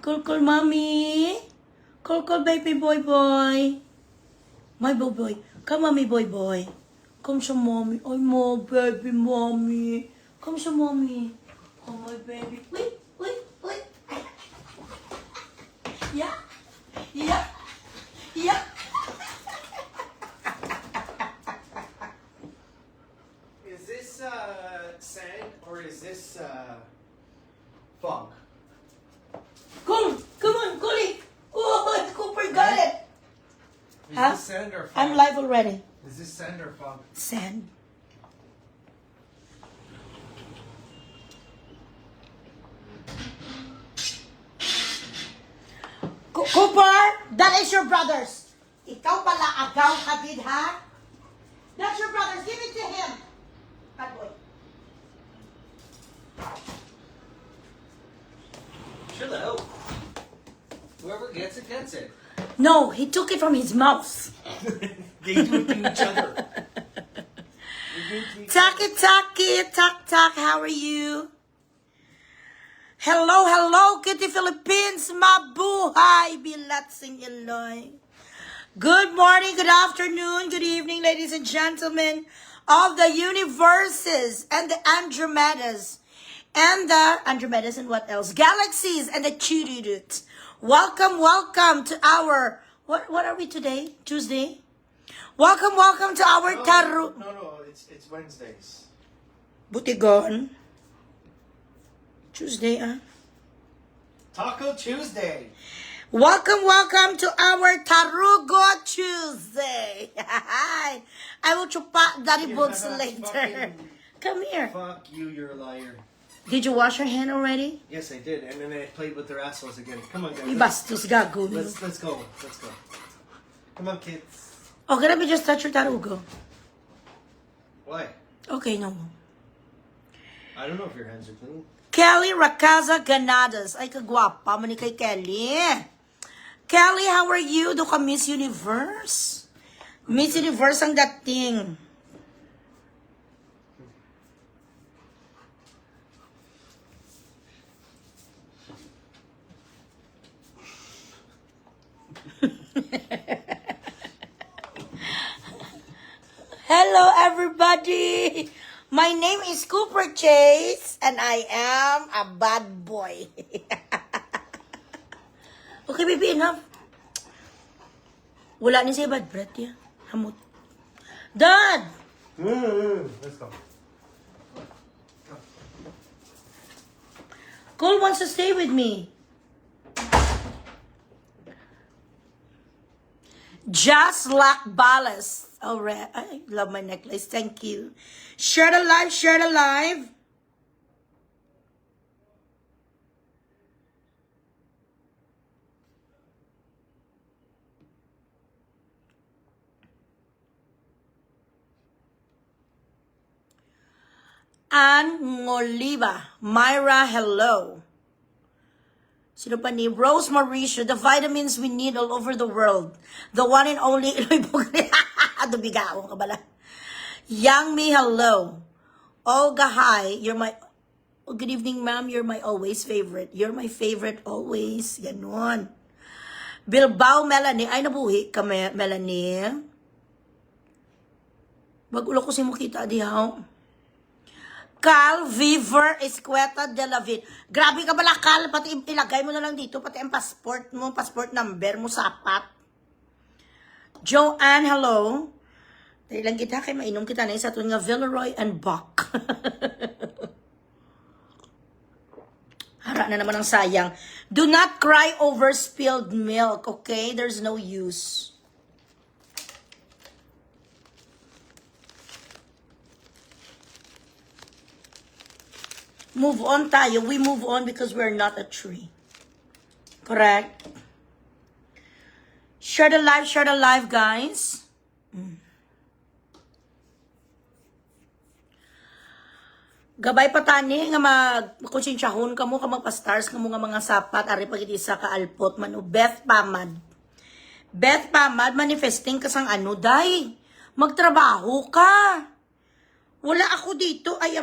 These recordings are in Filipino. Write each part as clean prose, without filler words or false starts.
Cool, cool, mommy. Cool, cool, baby boy, boy. My boy, boy. Come, mommy, boy, boy. Come sa mommy. Ay, mo, baby, mommy. Come sa mommy. Oh, my baby. Wait, wait, wait. Yeah. Yeah. Yeah. Is this sand or is this fog? Come on, Cooley. Oh, Cooper got it. Is Huh? this sand or fog? I'm live already. Is this sand or fog? Sand. Cooper, that is your brothers. Ikaw pala agaw ka din, ha? That's your brothers. Give it to him. Bad boy. Chill out. Whoever gets it, gets it. No, he took it from his mouth. They do it to each other. Taki, tak, how are you? Hello, hello, Kitty Philippines, mabuhay, bilatsing Iloy. Good morning, good afternoon, good evening, ladies and gentlemen of the universes and the Andromedas. And what else? Galaxies and the Chirurut. Welcome, welcome to our, what are we today? Tuesday? Welcome to our Taru. No, it's Wednesdays. Butigon. Tuesday, Taco Tuesday. Welcome to our Tarugo Tuesday. I will chupa daddy books later. Come here. Fuck you, you're a liar. Did you wash your hand already? Yes, I did, and then I played with their assholes again. Come on, guys. Ibastos gago. Let's go. Come on, kids. Okay, let me just touch your tarugo. Why? Okay, no. I don't know if your hands are clean. Kelly Racaza Ganadas. Ay, kagwapa mo ni kay Kelly. Kelly, how are you? Do ka Miss Universe? Miss Universe ang dating. Hello, everybody. My name is Cooper Chase, and I am a bad boy. Okay, baby, enough. Wala ni siya bad breath, ya. Hamot. Dad! Let's go. Cole wants to stay with me. Just like ballast. Oh, I love my necklace. Thank you. Share the live. Ann Ngoliva. Myra, hello. Sino pa ni? Rose Mauricio, the vitamins we need all over the world. The one and only Iloy Pugli. Dubigaon ka bala. Young me, hello. Olga, hi. You're my... Oh, good evening, ma'am. You're my always favorite. You're my favorite always. Ganon. Bilbao, Melanie. Ay, nabuhi ka, Melanie. Magulo ko si Mukita, dihaw. Cal Viver Escueta de la Vid. Grabe ka bala, Cal. Pati ilagay mo na lang dito. Pati ang passport mo, passport number mo, sapat. Joanne, hello. Dahil lang kita kay mainom kita na isa ito nga Villeroy and Buck. Hara na naman ang sayang. Do not cry over spilled milk, okay? There's no use. Move on tayo. We move on because we're not a tree. Correct? Share the live, guys. Gabay pa tani nga magkonsensyahon ka mo, ka magpa-stars ka mo nga mga sapat, ari pag isa ka alpot man. Beth Pamad, manifesting ka sang ano, day. Magtrabaho ka. Wala ako dito. Ay,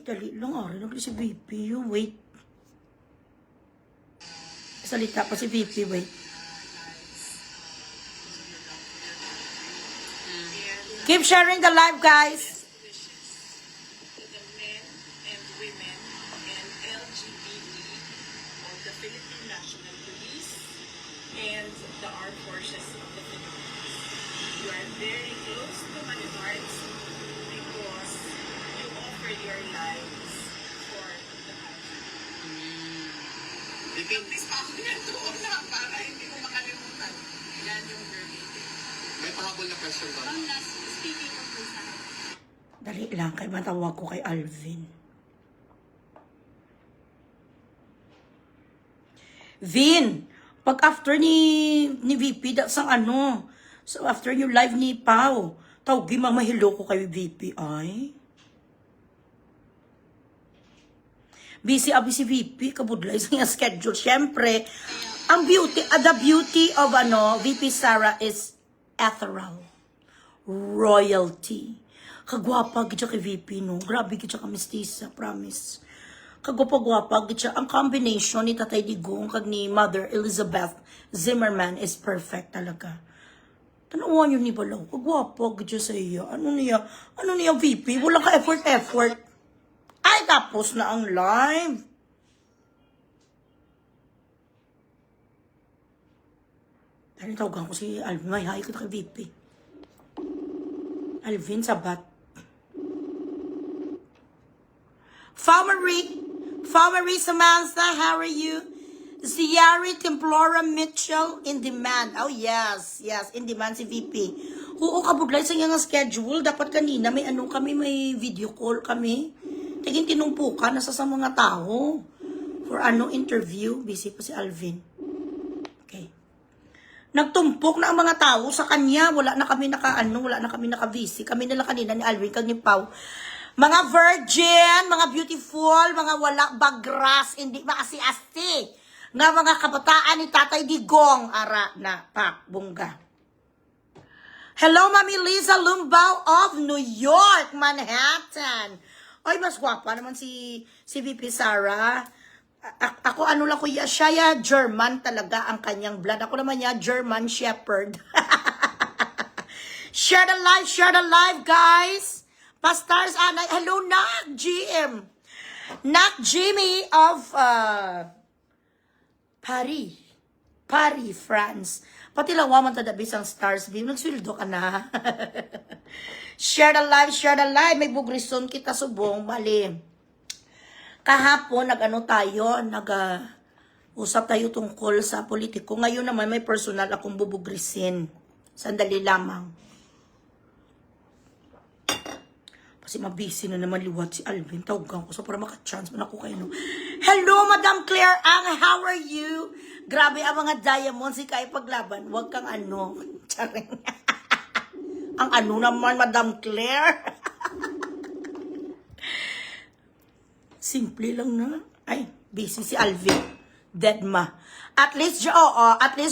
dali lang. Ari, nagli si BP. Wait. Salita pa si VP, wait. Keep sharing the live, guys. To the men and women and LGBT of the Philippine National Police and the Armed Forces of the Philippines. You are very close to my heart because you offered your lives for the country. Please pa ako yan doon na para hindi ko makalimutan. Yan yung verdict. May pahabol na question ba? Ma'am, last speaking of mensahe. Dali lang, kay matawag ko kay Alvin. Vin, pag after ni VP, sang ano, so after yung live ni Pau, tawagi mamahilo ko kay VP, ay. Busy abi si VP, kabudlay sa niya schedule. Siyempre, ang beauty, the beauty of VP Sara is ethereal. Royalty. Kagwapa gid siya kay VP, no? Grabe gid siya ka mestiza, promise. Kagwapa gid siya. Ang combination ni Tatay Digong kag ni Mother Elizabeth Zimmerman is perfect talaga. Tanawan yun ni Balaw. Kagwapa gid siya sa iya. Ano niya VP? Wala ka effort. Ay, tapos na ang live. Dahil tawagan ko si Alvin. May hi ko kay VP. Alvin Sabat. Farmery Samantha, how are you? Ziari Templora Mitchell, in demand. Oh, yes, in demand si VP. Oo, kabudlay sa nga schedule. Dapat kanina may may video call kami. Tiging tinumpukan, nasa sa mga tao. For interview. Busy pa si Alvin. Okay. Nagtumpok na ang mga tao sa kanya. Wala na kami naka-busy. Kami nila kanina ni Alvin, kag ni Pau. Mga virgin, mga beautiful, mga wala bagras, hindi maasi-asti. Nga mga kabataan ni Tatay Digong, ara na, pak, bungga. Hello, Mami Liza Lumbao of New York, Manhattan. Ay, mas gwapa naman si VP Sara. Ako lang ko siya German talaga ang kanyang blood. Ako naman German Shepherd. Share the live, guys. Pastars Anay. Hello, Nak GM. Nak Jimmy of Paris, France. Pati lang waman tadabis ang stars beam. Nagswildo ka na. Share the live. May bugrison kita subong. Bali. Kahapon, usap tayo tungkol sa politiko. Ngayon naman, may personal akong bubugrisin. Sandali lamang. Kasi mabisi na naman liwat si Alvin. Tawagan ko sa para maka-chance man ako kayo. Hello, Madam Claire Ang. How are you? Grabe ang mga diamonds. Ikay paglaban. Huwag kang Charing. Ang naman, Madam Claire. Simple lang na. Ay, busy si Alvin. Deadma. At least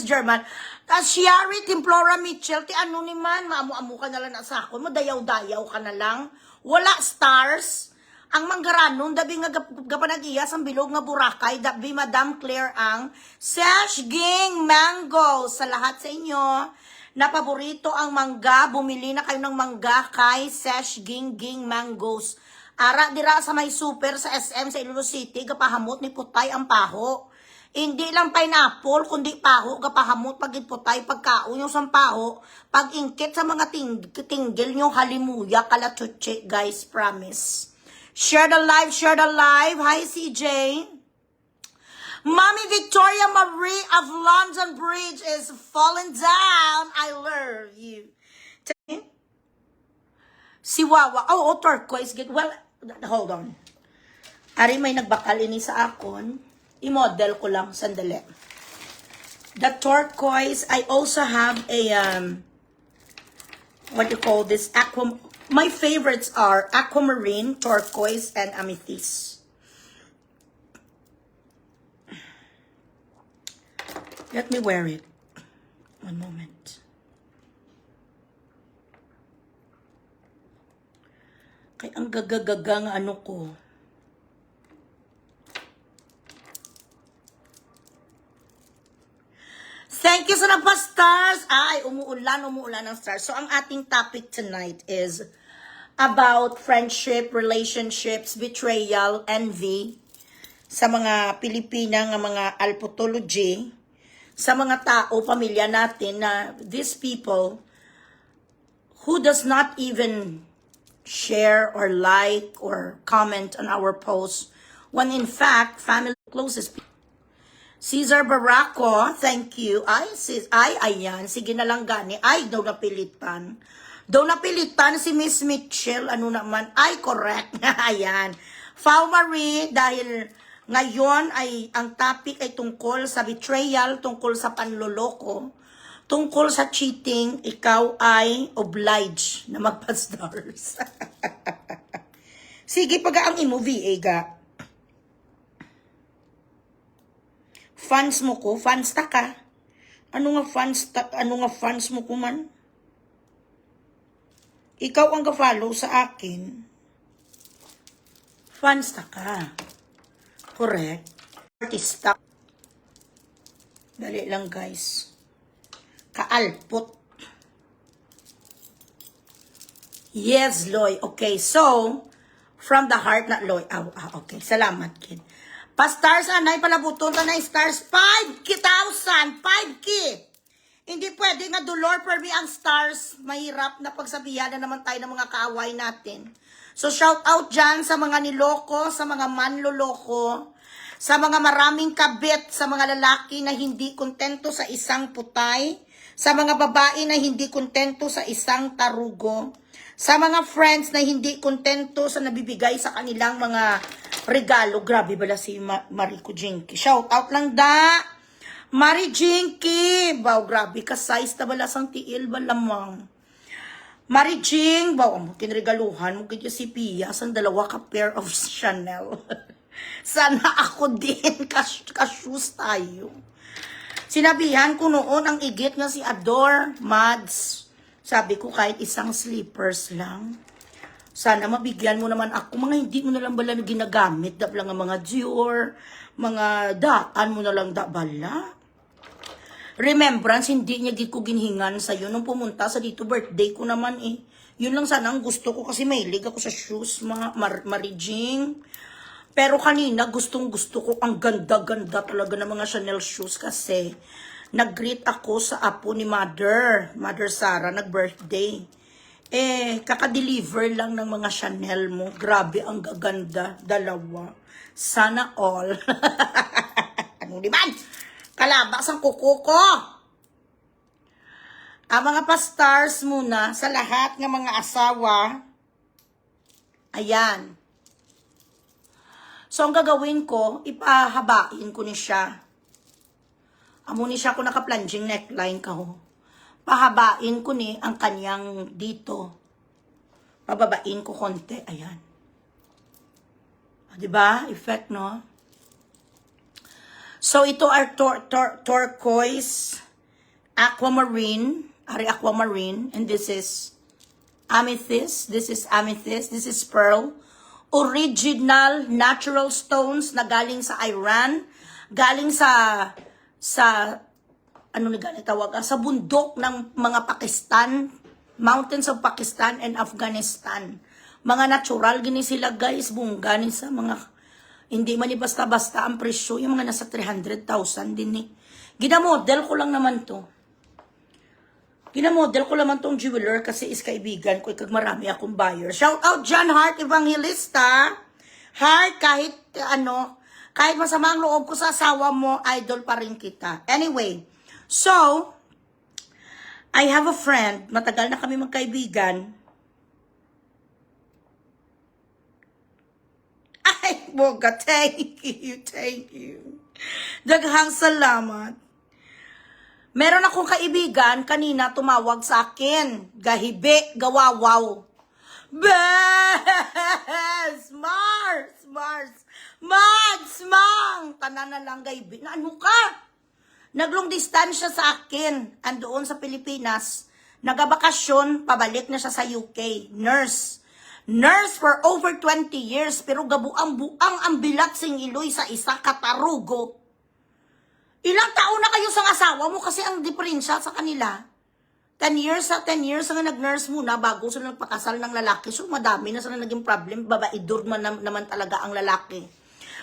German. Shiari Templora Mitchell, ti ni man, maamu-amu ka na lang na sa ako, madayaw-dayaw ka na lang. Wala stars. Ang manggaranon, dabi nga gapanagiyas ang bilog nga Boracay, dabi Madam Claire Ang. Sesh Ging Mango sa lahat sa inyo. Na paborito ang mangga, bumili na kayo ng mangga kay Sesh Ging Mangoes. Ara dira sa may super sa SM sa Iloilo City, gapahamot ni Putay ang paho. Hindi lang pineapple, kundi paho, gapahamot pagit Putay, pagkaon yung sampaho, pag-ingkit sa mga tinggil nyo, halimuya, kalatutsi, guys, promise. Share the live. Hi, CJ. Mommy Victoria Marie of London Bridge is falling down. I love you. Si Wawa. Oh, turquoise. Well, hold on. Ari may nagbakal ini sa akon. I-model ko lang. Sandali. The turquoise. I also have a, what do you call this? My favorites are aquamarine, turquoise, and amethyst. Let me wear it. One moment. Kaya ang gagagaga nga ko. Thank you sa nagpa-stars. Ay, umuulan ng stars. So, ang ating topic tonight is about friendship, relationships, betrayal, envy sa mga Pilipina nga mga alpotology, sa mga tao, pamilya natin na these people who does not even share or like or comment on our posts when in fact, family closest people. Cesar Barraco, thank you. Ayan. Sige na lang gani. Ay, daw napilitan. Daw napilitan si Miss Mitchell. Ano naman? Ay, correct. Ayan. Fau Marie, dahil ngayon ay ang topic ay tungkol sa betrayal, tungkol sa panloloko, tungkol sa cheating, ikaw ay obliged na magpa-stars. Sige, pag ang imo-VA ga. Fans mo ko, fans ta ka. Ano nga fans mo ko man? Ikaw ang ka-follow sa akin. Fans ta ka. Correct. Artista. Dali lang guys. Kaalpot. Yes, Loy. Okay, so, from the heart na Loy. Okay, salamat kid. Pa-stars anay palabuton ta na stars 5,000, 5K. Hindi pwede nga dolor per me ang stars. Mahirap na pagsabihan na naman tayo ng mga kaaway natin. So shout out dyan sa mga niloko, sa mga manloloko, sa mga maraming kabit, sa mga lalaki na hindi kontento sa isang putay, sa mga babae na hindi kontento sa isang tarugo, sa mga friends na hindi kontento sa nabibigay sa kanilang mga regalo. Grabe bala si Mariko Jinky. Shout out lang da. Mari Jinky. Wow, grabe ka size ta bala sang tiil ba lamang. Mari Jing. Wow, ang kinregaluhan mo kaya si Pia sang dalawa ka pair of Chanel. Sana ako din ka-shoes tayo. Sinabihan ko noon ang igit nga si Ador Mads. Sabi ko kahit isang slippers lang. Sana mabigyan mo naman ako. Mga hindi mo na lang bala na ginagamit. Dap lang ang mga Dior, mga daan mo na lang da bala. Remembrance, hindi niya ko ginhingan sa'yo. Nung pumunta sa dito, birthday ko naman eh. Yun lang sana ang gusto ko kasi mahilig ako sa shoes, mga marijing. Pero kanina, gustong gusto ko ang ganda-ganda talaga ng mga Chanel shoes kasi nag-greet ako sa apo ni Mother Sara, nag-birthday. Kaka-deliver lang ng mga Chanel mo. Grabe, ang gaganda. Dalawa. Sana all. Ano naman? Kalabas ang kuko ko. Ang mga pa-stars muna sa lahat ng mga asawa. Ayan. So, ang gagawin ko, ipahabain ko ni siya. Amo ni siya ko naka-plunging neckline ka ho. Pahabain ko ni ang kanyang dito. Pababain ko konti. Ayan. Diba? Effect, no? So, ito are turquoise, aquamarine, aquamarine, and this is amethyst. This is amethyst. This is pearl. Original natural stones na galing sa Iran. Galing sa ano na ganit tawag, sa bundok ng mga Pakistan, mountains of Pakistan and Afghanistan. Mga natural, gini sila guys, bungga ni sa mga, hindi man basta-basta ang presyo, yung mga nasa 300,000 din eh. Ginamodel ko lang naman to. Ginamodel ko naman tong jeweler kasi is kaibigan ko, kag marami akong buyer. Shout out John Hart Evangelista. Hart, kahit kahit masama ang loob ko sa asawa mo, idol pa rin kita. Anyway, so, I have a friend, matagal na kami magkaibigan. Ay, boga, thank you. Daghang salamat. Meron akong kaibigan, kanina tumawag sa akin. Gahibe, gawawaw. Bes! Mars! Mads! Mang! Tanan na lang gahibe. Na ano ka? Naglong distansya sa akin. Andoon sa Pilipinas. Nagabakasyon, pabalik na siya sa UK. Nurse for over 20 years. Pero gabuang-buang ang bilat sing iloy sa isa katarugo. Ilang taon na kayo sa asawa mo kasi ang diferensya sa kanila. 10 years ang nag-nurse muna bago sila nagpakasal ng lalaki. So, madami na sila naging problem. Babaidor naman talaga ang lalaki.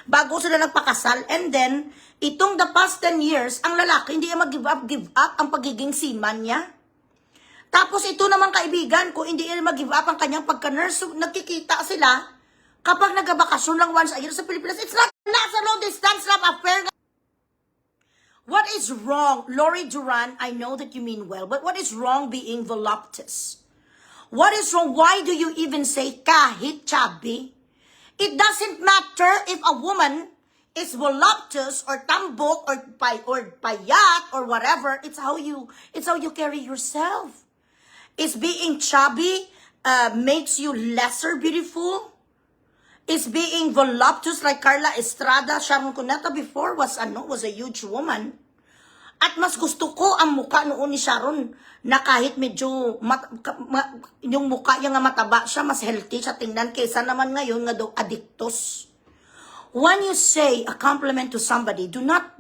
Bago sila nagpakasal. And then, itong the past 10 years, ang lalaki hindi mag-give up ang pagiging seaman niya. Tapos, ito naman kaibigan ko, hindi niya mag-give up ang kanyang pagka-nurse. So, nagkikita sila kapag nagabakasyon lang once a year sa Pilipinas. It's not a long distance love affair. What is wrong? Lori Duran, I know that you mean well, but what is wrong being voluptuous? What is wrong? Why do you even say kahit chubby? It doesn't matter if a woman is voluptuous or tambok or payat or whatever. It's how you carry yourself. Is being chubby makes you lesser beautiful? Is being voluptuous like Carla Estrada, Sharon Cuneta before was a huge woman. At mas gusto ko ang mukha noon ni Sharon na kahit medyo yung mukha niya nga mataba siya, mas healthy siya tingnan kaysa naman ngayon nga daw addictos. When you say a compliment to somebody, do not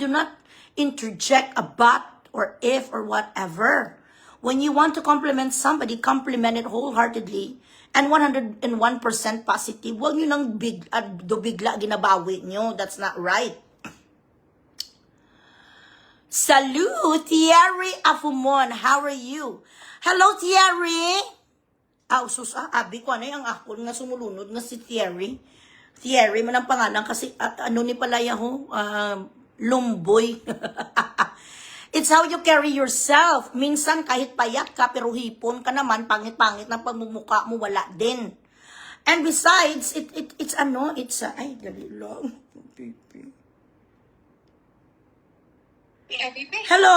interject a but or if or whatever. When you want to compliment somebody, compliment it wholeheartedly and 101% positive. Huwag nyo nang bigla ginabawi nyo. That's not right. Salud, Thierry Afumon. How are you? Hello, Thierry. Abi ko, ano yung akol nga sumulunod nga si Thierry. Thierry, man ang pangalan kasi, ano ni palaya ho? Lumboy. It's how you carry yourself. Minsan kahit payat ka, pero hipon ka naman, pangit-pangit na pagmumukha mo, wala din. And besides, ay, dali lang. Hello?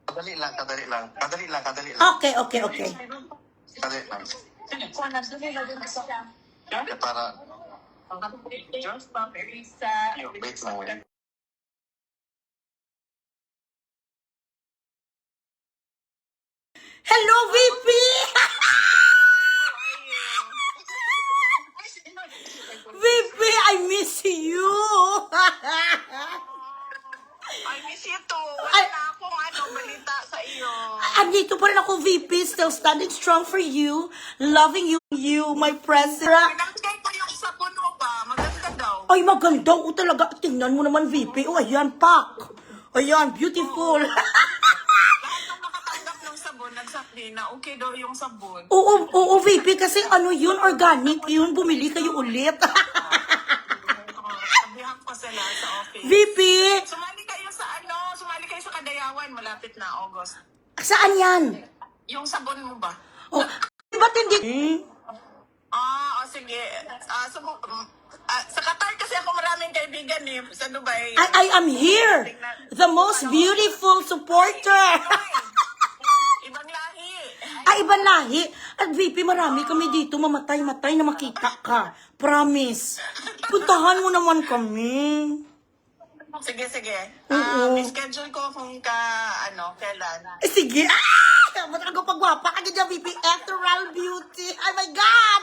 Kadali lang. Okay. Kadali lang. Para... Wait lang, wait. Hello, VP! VP, I miss you! I miss you too. Wala na akong balita sa iyo. Andito pa rin ako, VP, still standing strong for you, loving you, my president. Pinagkay ko yung sabon mo ba? Maganda daw. Ay, maganda ko talaga. Tingnan mo naman, VP. Oh, ayan, pak. Ayan, beautiful. Lahat ng nakatanggap ng sabon, nagsabi na okay daw yung sabon. Oo, VP, kasi ano yun, organic yun. Bumili kayo ulit. Sabihan pa sila sa office. VP, Sumali kayo sa Kadayawan, malapit na August. saan yan? Yung sabon mo ba? Oh, ba't hindi? Sige. Sa Qatar kasi ako maraming kaibigan sa Dubai. I am here. The most beautiful supporter. Ibang lahi. Ibang lahi. At VP, marami kami dito. Mamatay na makita ka. Promise. Puntahan mo naman kami. Sige. Oo. Schedule ko kung kailan. Sige. Ba't ako pagwapa ka dyan, VP? Ethereal beauty. Oh my God.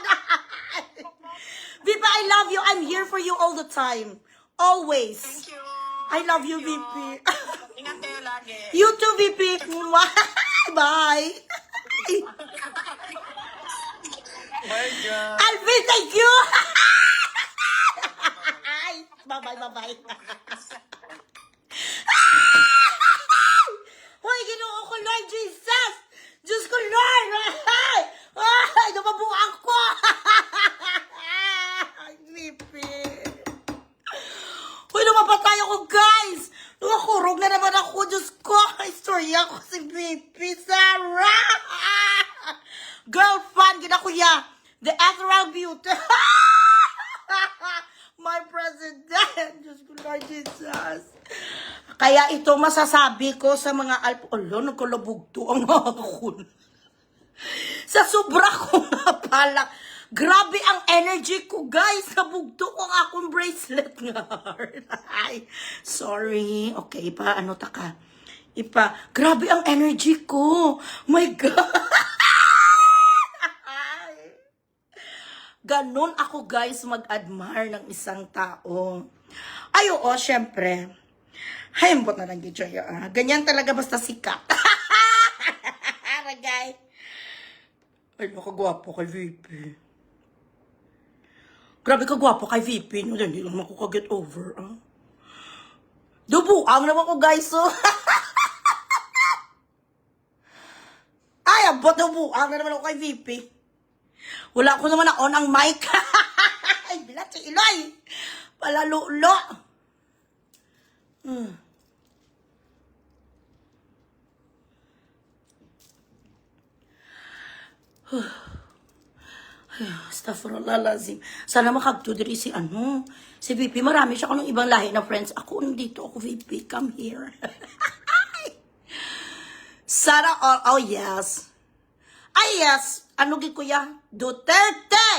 VP, I love you. I'm here for you all the time. Always. Thank you. I love you, VP. Ingat kayo lagi. You too, VP. Bye. My God. Alvin, thank you. Bye-bye. Hoy, Ginoo ko, Lord Jesus. Diyos ko, Lord. Ay, nababuang ko. Ay, VP. Hoy, namapatay ako, guys. Nakakurog na naman ako. Diyos ko, istorya ko si VP. Sarah. Girlfriend, ginakuya. The Ethereal Beauty. My president. Diyos ko, Lord Jesus. Kaya ito masasabi ko sa mga nagkulabugto ang ako. Sa sobra ko nga pala. Grabe ang energy ko, guys. Nabugto ko ang akong bracelet nga. Ay, sorry. Okay, grabe ang energy ko. My God. Ganon ako, guys, mag-admire ng isang tao. Ay, oo, syempre. Haimbot na lang gidyo ya. Ganyan talaga basta sikat. Ragay. Ay, nakagwapo kay VP. Grabe kagwapo kay VP. No, hindi lang ako ka-get over. Dubuang naman ko, guys. So. Ay, abot dubuang na naman ako kay VP. Wala ko naman na-on ang mic. Ay, bilat si Iloy. Palalulo. Astaghfirullah lazim. Sana makagto diri si si VP. Marami siya kanong ibang lahi na friends. Ako nandito ako, VP. Come here. Sana all, oh yes. Ay yes, ano gi kuya? Duterte.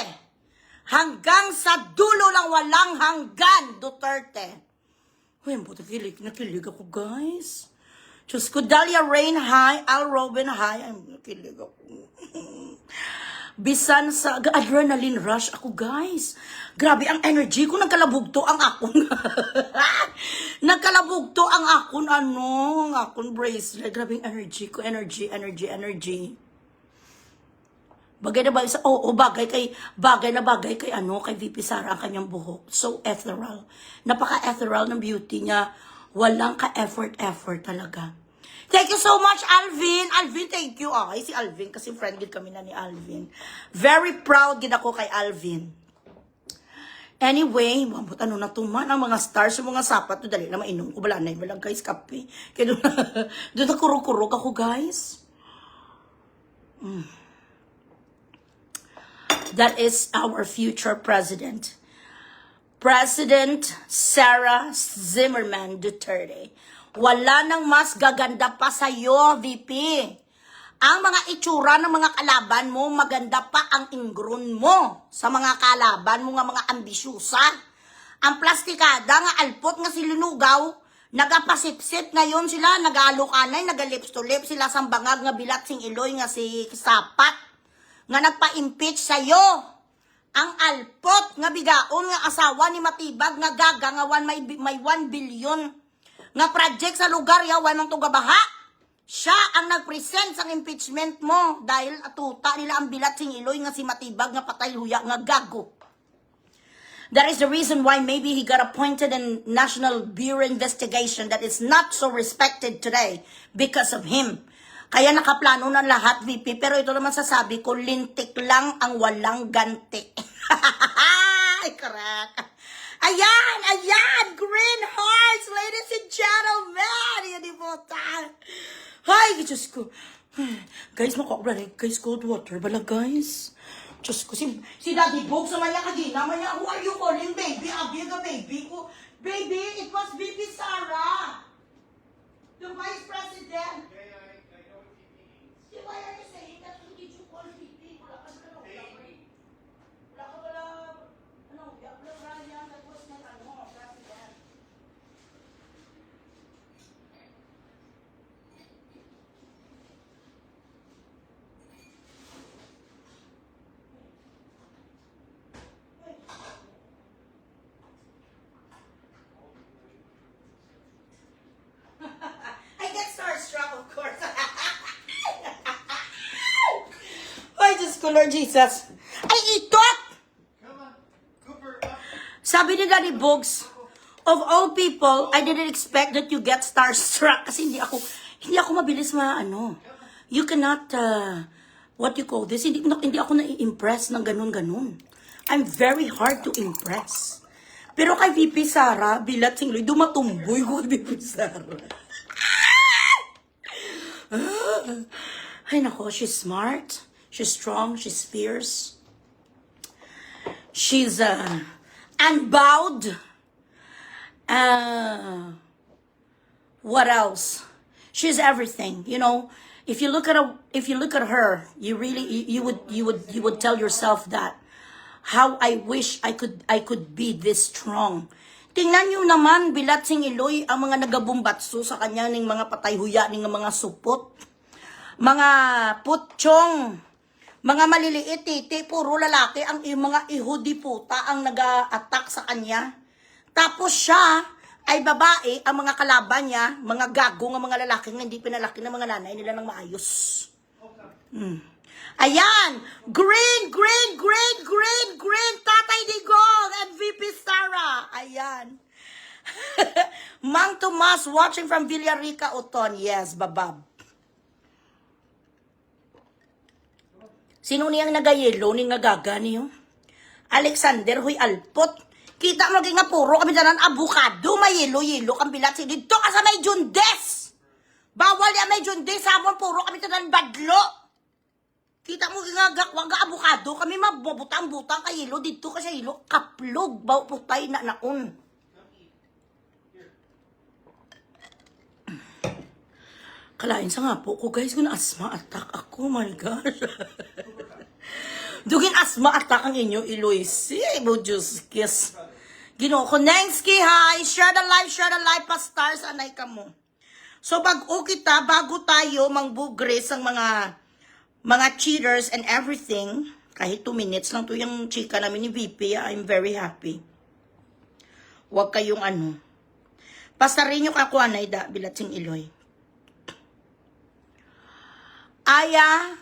Hanggang sa dulo lang walang hanggan, Duterte. Uy, nakilig ako, guys. Diyos ko, Dahlia Rain, hi. Al Robin, hi. Ay, nakilig ako. Bisan sa adrenaline rush ako, guys. Grabe ang energy ko. Nagkalabugto ang akong. Nagkalabugto ang akong akong bracelet. Grabe ang energy ko. Energy. Bagay na bagay sa, bagay na bagay kay kay VP Sara ang kanyang buhok. So ethereal. Napaka-ethereal ng beauty niya. Walang ka-effort talaga. Thank you so much, Alvin. Alvin, thank you. Okay, si Alvin, kasi friend gid kami na ni Alvin. Very proud gid ako kay Alvin. Anyway, mabot na tuman ang mga stars, yung mga sapat, dali na mainom ko. Wala na yung walang guys, kape. Kaya doon na kurog-kurog ako, guys. That is our future president. President Sara Zimmerman Duterte. Wala nang mas gaganda pa sa'yo, VP. Ang mga itsura ng mga kalaban mo, maganda pa ang ingron mo sa mga kalaban mo nga mga ambisyusa. Ang plastikada nga alpot nga silinugaw, nagapasipsip ngayon sila, nag-alukanay, nag-lips to lips sila sa bangag nga bilat sing Iloy nga si Sapat, nga nagpa-impeach sa'yo. Ang alpot nga bigaon nga asawa ni Matibag nga gaga nga may 1 billion nga project sa lugar yaw man tugabaha. Siya ang nag-present sa impeachment mo dahil atuta nila ang bilat sing Iloy nga si Matibag nga patay huya nga gago. That is the reason why maybe he got appointed in National Bureau Investigation that is not so respected today because of him. Kaya nakaplano na lahat, VP. Pero ito naman sasabi ko, lintik lang ang walang ganti. Ay, correct. Ayan, green hearts, ladies and gentlemen. Yan yung buta. Ay, Diyos ko. Guys, makakabalik. Guys, cold water. Bala, guys. Diyos ko, si Daddy Bogs naman niya kagina. Who are you calling, baby? Abi ka, baby ko. Baby, it was VP Sara. The Vice President. Why are you saying that you need to call VP? Wala ka sa Ryan, that was not president. I get starstruck, of course. Ay, Diyos ko, Lord Jesus. Ay, itot! Sabi ni Daddy Bogs, of all people, I didn't expect that you get starstruck kasi hindi ako mabilis You cannot, what you call this, hindi ako na-impress ng ganun-ganun. I'm very hard to impress. Pero kay VP Sara, bilat sing Iloy, dumatumboy ko kay VP Sara. Ay, nako, she's smart. She's strong, she's fierce. She's unbowed. What else? She's everything. You know, if you look at her, you would tell yourself that how I wish I could be this strong. Tingnan niyo naman bilat sing Iloy ang mga nagabumbatso sa kanya ning mga patay huya ning mga supot. Mga putchong, mga maliliit, titi, puro lalaki, ang mga ihudi puta ang nag-attack sa kanya. Tapos siya, ay babae, ang mga kalaban niya, mga gago ng mga lalaki na hindi pinalaki ng mga nanay nila ng maayos. Ayan! Green, green, green, green, green! Tatay Digong and VP Sara! Ayan. Mang Tomas watching from Villarica, Oton. Yes, babab. Sino niyang nagayelo ni nga gaga niyo? Alexander, huy alpot. Kita mo nga puro kami danan abukado, may yelo-yelo kang bilat. Dito ka sa may jundes! Bawal ya may jundes, samon puro kami danan badlo. Kita mo nga gakwang ga abukado, kami mabubutang-butang kay yelo. Dito ka sa yelo, kaplog, baw putay na naon. Kalain sa nga po ko guys, kung asma attack ako, my gosh. Dugin asma attack ang inyo, Eloise. Mo Diyos, kiss. Ginoo ko, Nengski, hi. Share the live, pa-stars, anay ka mo. So, bago kita, bago tayo mangbugres ang mga cheaters and everything, kahit 2 minutes lang to yung chika namin ni VP, I'm very happy. Huwag kayong ano. Pastarin nyo kakuha na ida, bilat sing Iloy. Aya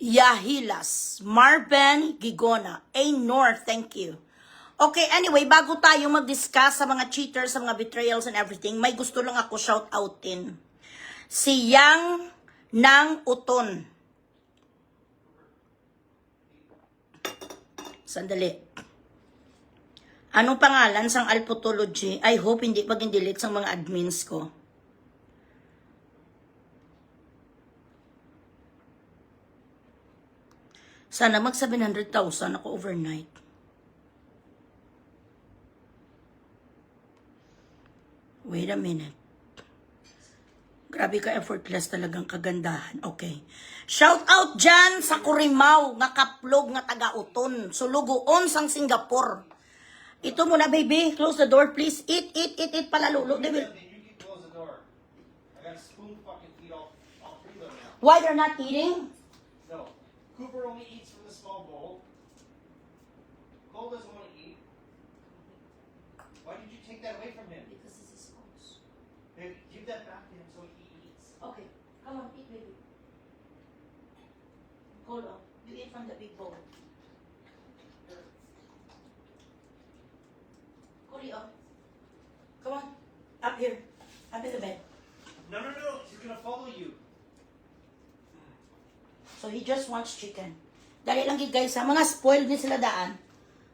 Yahilas, Marben Gigona, Nor, thank you. Okay, anyway, bago tayo mag-discuss sa mga cheaters, sa mga betrayals and everything, may gusto lang ako shout outin. Si Yang ng Uton. Sandali. Anong pangalan sang Alpotology? I hope hindi pag-delete sa mga admins ko. Sana mag 700,000 ako overnight. Wait a minute. Grabe ka effortless talagang kagandahan. Okay. Shout out dyan sa Kurimaw, nga kaplog, nga taga-uton. Sulugoon sang Singapore. Ito muna, baby. Close the door, please. Eat pala, lulo. They will... You can close the door. I got a spoon fucking feed all 3 of them now. Why they're not eating? No. Cooper only eats from the small bowl. Cole doesn't want to eat. Why did you take that away from him? Because this is close. Baby, give that back to him so he eats. Okay. Come on, eat, baby. Hold on. You eat from the big bowl. Kuri, oh. Come on. Up here. Up in the bed. No. He's gonna follow you. So he just wants chicken. Dali lang gid guys ha, mga spoiled ni sila daan.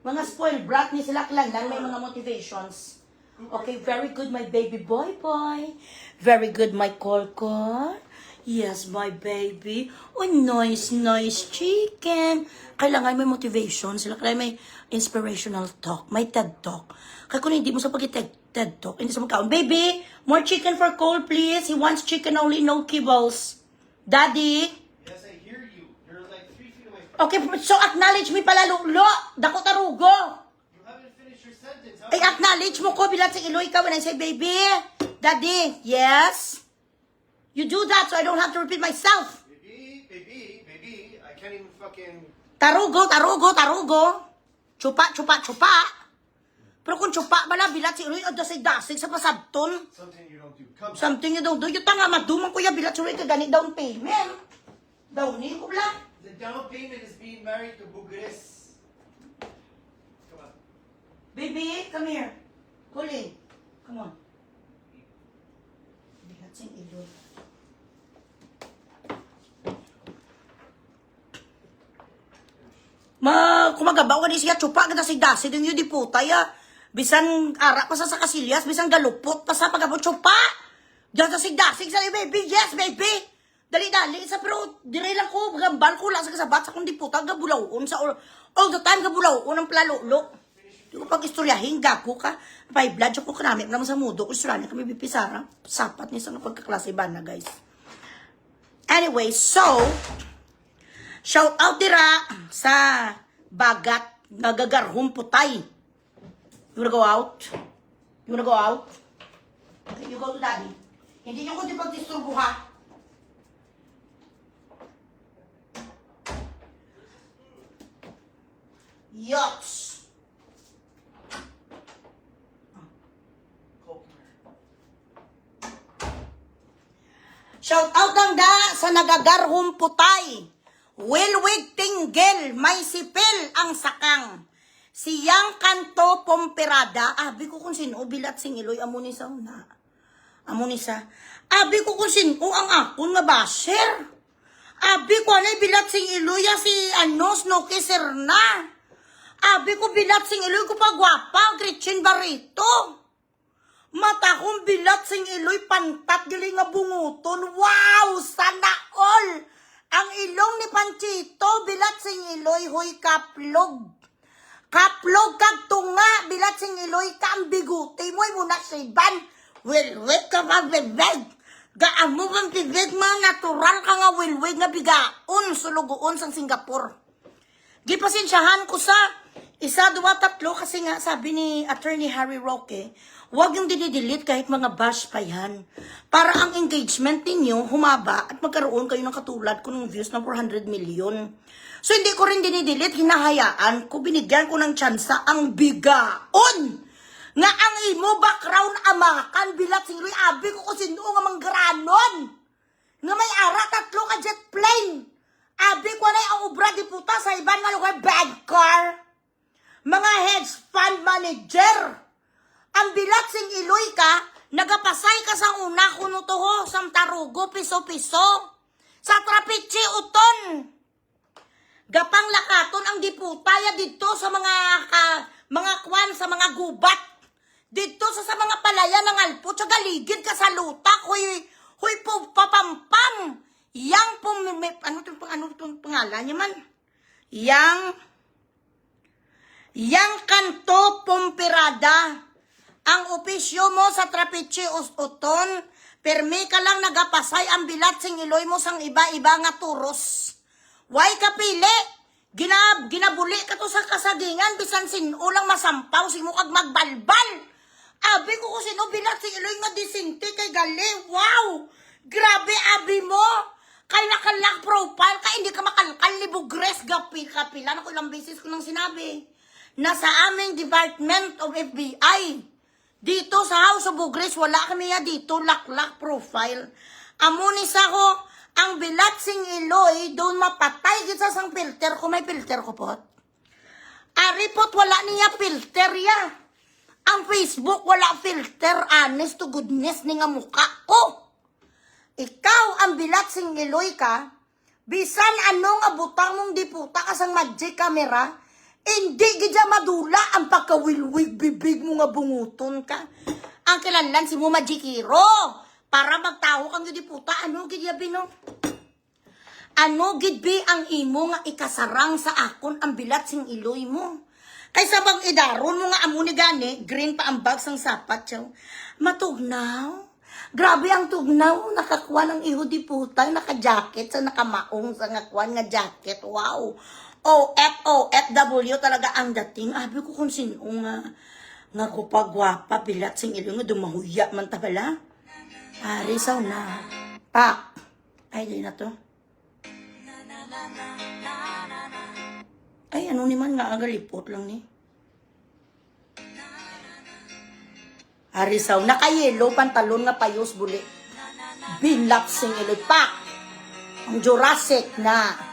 Mga spoiled brat ni sila klan lang may mga motivations. Okay, very good my baby boy. Very good my Colcor. Yes, my baby. Oh, nice chicken. Kailangan may motivation sila. Kailangan may inspirational talk. May TED talk. Kaya kung hindi mo sa pag-TED talk, hindi sa magkaon. Baby, more chicken for Cole, please. He wants chicken only, no kibbles. Daddy. Yes, I hear you. You're like 3 feet away. Okay, so acknowledge me pala, Lulo. Dako tarugo. You haven't finished your sentence. Ay, acknowledge mo ko bilang si Iloy ka when I say, baby, daddy, yes. You do that so I don't have to repeat myself. Baby. I can't even fucking... Tarugo. Chupa. Pero kung chupa bala, bilat si Iloy, o dasig sa pasabton. Something you don't do. Come. Something you don't do. Yung tanga, madumang kuya, bilat si Iloy, kagani down payment. Downin ko lang. The down payment is being married to Bugres. Come on. Baby, come here. Colin, come on. Bilat si Iloy. Kumagabaw ka ni siya, chupa ka na si Dasi, yung di puta ya. Bisan ara pa sa kasilyas, bisan galupot pa sa pagabot, chupa! Diyan sa si Dasi, sa baby, yes baby! Dali-dali, sa pero, dire lang ko, gambal ko lang sa kasabat, sa kundi puta, gabulawon, sa all the time, gabulawon ang plalulo. Di ko pag istoryahin, gago ka. May blood, ko kanamit naman sa mudo, kung istoryahin kami bipisara, sapat niya sa pagkaklase ba na, guys. Anyway, so, shout out dira sa bagat nagagarhong putay. You wanna go out? You wanna go out? Okay, you go to daddy. Hindi nyo ko di pagdisturbo ha. Yucks. Shout out lang da sa nagagarhong putay. Wilwig tinggel, may sipil ang sakang. Siyang kanto pomperada. Abi ko kung sino, bilat singiloy, amo ni sa una. Amo ni sa. Abi ko kung sino, ang akon nga basher. Abi ko anay bilat singiloy, si Snooki Serna. Abi ko bilat singiloy ko pa gwapa, Gretchen Barreto. Mata kong bilat singiloy, pantat galing nga bunguton. Wow, sana all. Ang ilong ni Panchito, bilat singiloy, huy kaplog. Kaplog kag tunga, bilat singiloy ka ang biguti mo, muna siban. Wilwig ka magbibig. Gaan mo bang bibig mo, natural ka nga wilwig nga bigaon, sulugoon sa Singapore. Gipasensyahan ko sa 1, 2, 3 kasi nga sabi ni Attorney Harry Roque, huwag yung dinidelete kahit mga bash pa yan. Para ang engagement ninyo humaba at magkaroon kayo ng katulad ko ng views na 400 million. So hindi ko rin dinidelete, hinahayaan ko, binigyan ko ng tsansa ang bigaon. Nga ang imo background amakan bilat singiloy, abi ko sino nga manggaranon. Nga may ara 3 ka jet plane. Abi ko na ang obra di puta sa iban nga lugar bad car. Mga hedge fund manager. Ang bilat sing iloy ka, nagapasay ka sa una kuno toho, sa tarugo, piso-piso. Sa trapichi uton. Gapang lakaton ang diputaya dito sa mga kwan, sa mga gubat. Dito sa mga palaya ng alpo, sa galigid ka sa lutak, huy po papampam. Yang ano itong pangalan niya man? Yang kanto pomperada. Ang opisyo mo sa trapichi uton, permi ka lang nagapasay ang bilat sing iloy mo sang iba-iba nga turos. Way kapili, ginabuli ka to sa kasagingan, bisan sinulang masampaw, simo kag magbalbal. Abi ko kung sino bilat sing iloy nga disinti kay gali, wow! Grabe abi mo! Kay nakalak profile ka, hindi ka makalkal ni Bugres, kapila na ko ilang beses ko nang sinabi. Nasa aming Department of FBI. Dito sa House of Bugres, wala kami ya dito, laklak profile. Amunis ako, ang bilat sing iloy, doon mapatay kita sang filter ko, may filter ko pot. Aripot, wala niya filter ya. Ang Facebook, wala filter, honest to goodness, ni nga mukha ko. Ikaw, ang bilat sing iloy ka, bisan anong abutang mong diputa ka sang magic camera, hindi gidya madula ang pagkawilwig bibig mo nga bunguton ka. Ang kilanlan si mo magikiro. Para magtaho kang diputa, ano gidya bino? Ano gidbi ang imo nga ikasarang sa akon ang bilat sing iloy mo? Kaysa bang idaron mo nga amo ni gani, green pa ang bag sang sapat siya. Matugnaw. Grabe ang tugnaw, nakakuha ng iho diputa, naka-jacket sa nakamaong sa ngakwan nga jacket. Wow. OFW talaga ang dating. Abi ko kung sino nga kupagwapa, bilat sing ilo nga dumahuya man tabala. Risaw na. Pak. Ay, di na to. Ay, ano naman nga agalipot lang ni. Arisaw, nakayelo, pantalon nga payos buli. Bilat sing ilo. Pak. Ang Jurassic na.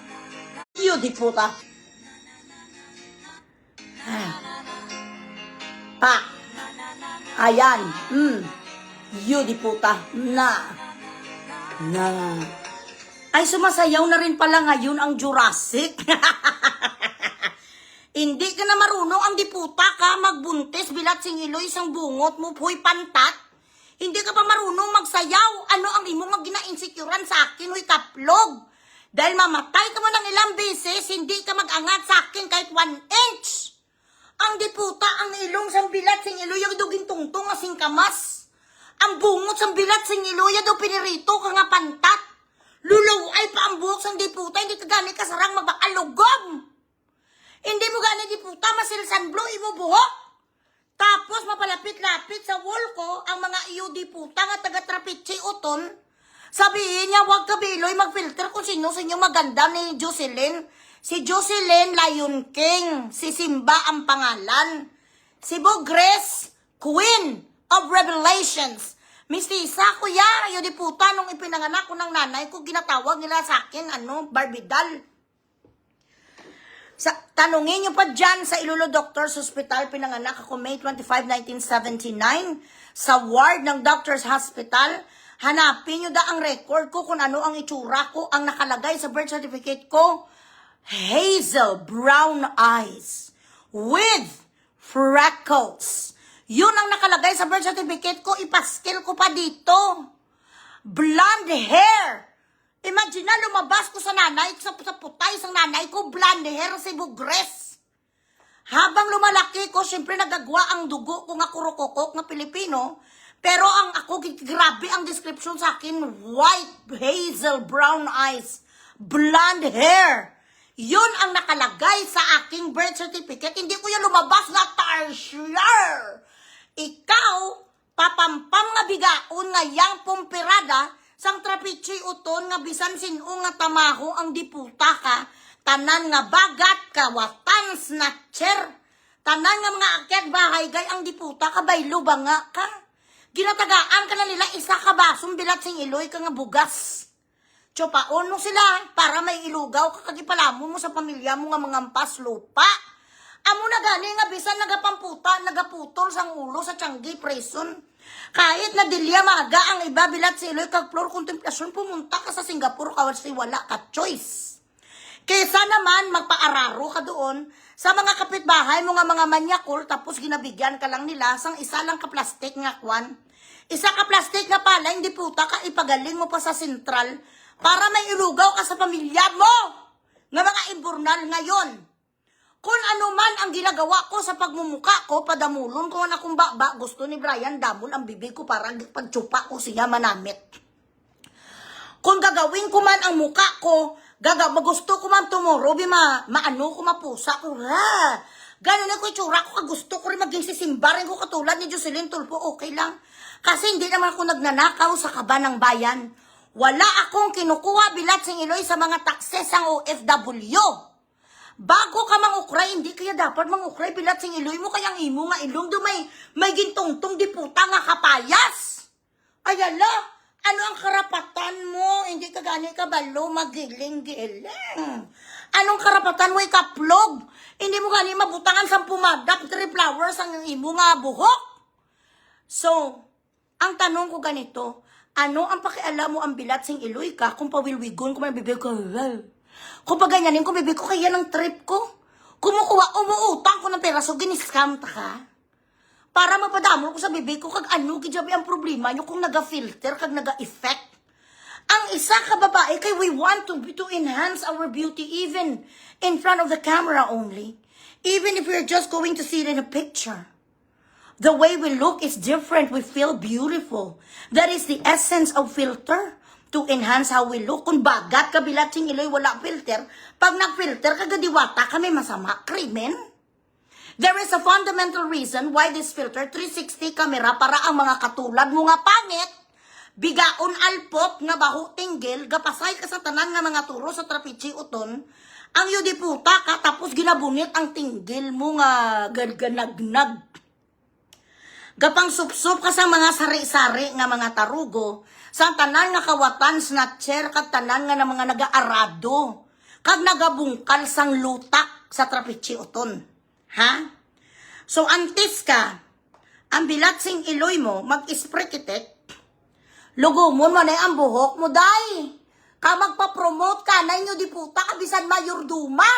Yun, di puta. Pa. Ayan. Yun, di puta. Na. Ay, sumasayaw na rin pala ngayon ang Jurassic. Hindi ka na marunong ang diputa ka, magbuntis, bilat sing iloy, isang bungot mo, huy pantat. Hindi ka pa marunong magsayaw. Ano ang imo nga gina-insecurean sa akin, huy kaplog. Dahil mamatay ka mo ng ilang beses, hindi ka mag-angat sa akin kahit 1 inch. Ang diputa, ang ilong sang bilat sing iloy, yung duging tungtong asing kamas. Ang bungot sang bilat sing iloy, yung pinirito ka nga pantat. Lulaw ay pa ang buhok sang diputa, hindi ka gani kasarang mabakalugom. Hindi mo gani diputa, masilsan blue, imo buhok. Tapos mapalapit-lapit sa wall ko, ang mga iyo diputa nga taga-trapichi uton, sabihin niya, huwag ka biloy, mag-filter kung sino sa inyo maganda ni Jocelyn. Si Jocelyn, Lion King. Si Simba ang pangalan. Si Bugres, Queen of Revelations. Mistisa, kuya, yun di puta, nung ipinanganak ko ng nanay ko, ginatawag nila sa akin, Barbidal. Tanungin nyo pa dyan sa Iloilo Doctors Hospital, pinanganak ako May 25, 1979, sa ward ng Doctors Hospital. Hanapin nyo da ang record ko kung ano ang itsura ko, ang nakalagay sa birth certificate ko, hazel brown eyes with freckles. Yun ang nakalagay sa birth certificate ko, ipaskil ko pa dito. Blonde hair. Imagine na, lumabas ko sa nanay, sa putay sa nanay ko, blonde hair si Bugres. Habang lumalaki ko, syempre nagagwa ang dugo ko nga kurukokok na Pilipino, pero ang ako, grabe ang description sa akin, white, hazel, brown eyes, blonde hair. Yun ang nakalagay sa aking birth certificate. Hindi ko yan lumabas na tarsier. Ikaw, papampam nga bigaon nga yang pumpirada, sang trapichi uton nga bisan sino nga tamaho ang diputa ka, tanan nga bagat ka, watan snatcher, tanan nga mga akyat bahay gay ang diputa ka, baylo ba nga ka? Ginatagaan ka na nila isa ka basong bilat sing iloy ka nga bugas. Tsopaon mo sila para may ilugaw ka kagipalamon mo sa pamilya mo nga mga ampas lupa. Amo na gani nga bisan nagapamputa, nagaputol sang ulo sa Tianggi prison. Kahit na dilya maga ang iba bilat si Iloy kag floor contemplasyon, pumunta ka sa Singapore kasi wala ka choice. Kaysa naman magpaararo ka doon sa mga kapitbahay mo nga mga manyakol tapos ginabigyan ka lang nila sang isa lang ka plastic nga kwan. Isa ka plastic nga pala, hindi puta ka ipagaling mo pa sa sentral para may ilugaw ka sa pamilya mo nga mga imburnal ngayon. Kung ano man ang ginagawa ko sa pagmumuka ko, padamulon ko na kung ba, gusto ni Brian damol ang bibig ko para pagtsupa ko siya manamit. Kung gagawin ko man ang muka ko, gusto ko man tomorrow, maano ko mapusa ko, ganun ako itsura ko, gusto ko rin maging sisimbarin ko katulad ni Jocelyn Tulfo, okay lang. Kasi hindi naman ako nagnanakaw sa kaba ng bayan. Wala akong kinukuha bilat sing Iloy sa mga takses ang OFW. Bago ka mangukray, hindi kaya dapat mangukray bilat sing Iloy mo, kayang imo nga ilong do may gintungtong di puta nga kapayas. Ayala, ano ang karapatan mo? Hindi ka gani ka balo, magiling-giling. Anong karapatan mo ikaplog? Hindi mo gani mabutangan sa pumadap, 3 flowers ang imo nga buhok. So, ang tanong ko ganito, ano ang pakialam mo ang bilat sing Iloy ka kung pawilwigon ko man bibig ko? Kung pa ganyanin ko, bibig ko kaya ng trip ko. Umuutang ko ng pera, so giniscam ta ka. Para mapadamol ko sa bibig ko, kag ano, kijabi ang problema nyo kung naga-filter, kag naga-effect. Ang isa ka babae, kay we want to enhance our beauty even in front of the camera only. Even if we're just going to see it in a picture. The way we look is different. We feel beautiful. That is the essence of filter. To enhance how we look. Kung bagat ka bilat sing Iloy, wala filter. Pag nag-filter, kagadiwata kami masama. Krimen. There is a fundamental reason why this filter, 360 camera, para ang mga katulad mo nga pangit, bigaon alpot, nga baho tinggil, gapasay ka sa tanan nga mga turo sa trapichi uton, ang yudi puta ka, tapos ginabunit ang tinggil mo nga ganagnag. Gapang supsup ka sa mga sari-sari nga mga tarugo, sa tanan nga kawatan snatcher, kag tanan nga na mga nagaarado, kag nagabungkal sang lutak sa trapichi uton. Ha? So, antes ka, ang bilat sing Iloy mo, mag-isprikitek, lugumon mo na ang buhok mo, day. Ka magpa-promote ka, na inyo di puta, kabisan mayorduma.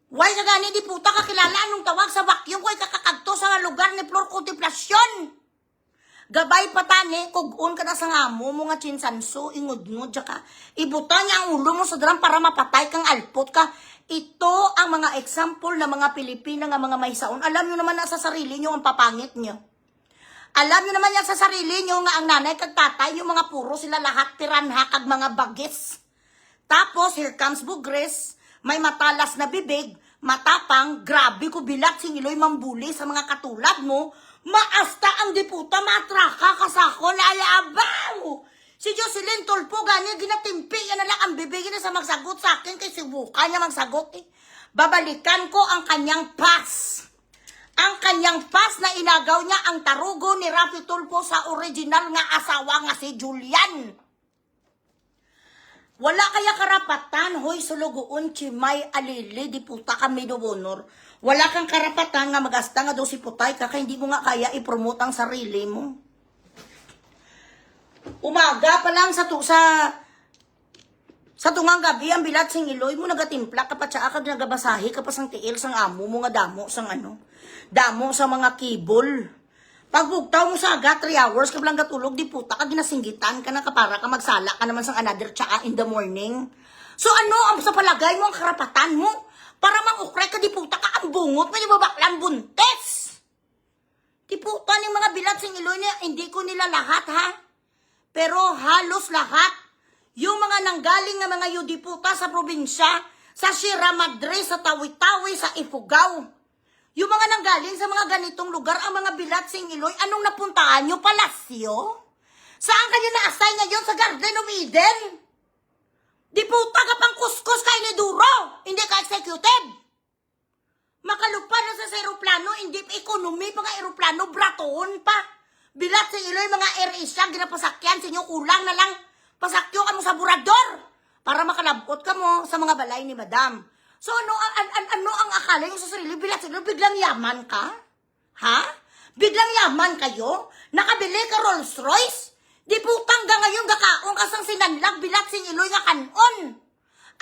Why ka gani di puta kakilala anong tawag sa vacuum ko kakakagto sa lugar ni Flor Contemplasyon. Gabay patani, kugun ka na sa ngamo mo nga chinsanso, ingod-ngod, tsaka ibuta niya ang ulo mo sa drum para mapatay kang alpot ka. Ito ang mga example ng mga Pilipina nga mga maisaon. Alam nyo naman na sa sarili nyo ang papangit nyo. Alam nyo naman yan sa sarili nyo nga ang nanay kag tatay, yung mga puro sila lahat tiranha kag mga bagis. Tapos, here comes Bugres, may matalas na bibig, matapang, grabe ko bilat sing Iloy mambuli sa mga katulad mo, maasta ang diputa, matraka kasako na ayabaw. Si Jocelyn Tulfo, ganyan, ginatimpi, yan na lang ang bibig na sa magsagot sa akin, kay si Wuka niya magsagot eh. Babalikan ko ang kanyang pass. ang kanyang pas na inagaw niya ang tarugo ni Rafi Tulfo sa original nga asawa nga si Julian. Wala kaya karapatan, hoy sulugoon, chimay, alili, di puta kami do honor. Wala kang karapatan nga magasta nga do si putay ka, kaya hindi mo nga kaya ipromote ang sarili mo. Umaga pa lang sa tungang gabi, ang bilat sing iloy mo, nagatimpla ka pa siya, kag nagabasahi ka pa sang tiil, sang amo mo nga damo, sang damo sa mga kibol. Pagbugtaw mo sa aga, 3 hours, ka lang gatulog, di puta ka, ginasinggitan ka na kapara ka, magsala ka naman sang another tsaka in the morning. So ang sa palagay mo, ang karapatan mo, para mang-ukray ka, di puta ka, ang bungot mo, yung babaklang buntes. Di puta ni mga bilat sing iloy niya, hindi ko nila lahat ha, pero halos lahat. Yung mga nanggaling nga mga yudiputa sa probinsya, sa Sierra Madre, sa Tawi-Tawi, sa Ifugao. Yung mga nanggaling sa mga ganitong lugar, ang mga bilat sing iloy, anong napuntaan nyo? Palasyo? Saan kayo na-assign ngayon sa Garden of Eden? Diputa ka pang kuskus kay ni Duro, hindi ka executed. Makalupad na sa aeroplano, hindi pa ekonomi pa nga aeroplano, bratoon pa. Bilat sing iloy, mga Air Asia, ginapasakyan, sinyo kulang na lang. Pasakyo ka mo sa burador para makalabot ka mo sa mga balay ni Madam. So ano ang akala nyo sa sarili? Biglang yaman ka? Ha? Biglang yaman kayo? Nakabili ka Rolls Royce? Di putang ga ngayon gakaon ka sang sinanlag bilat sing iloy nga kanon.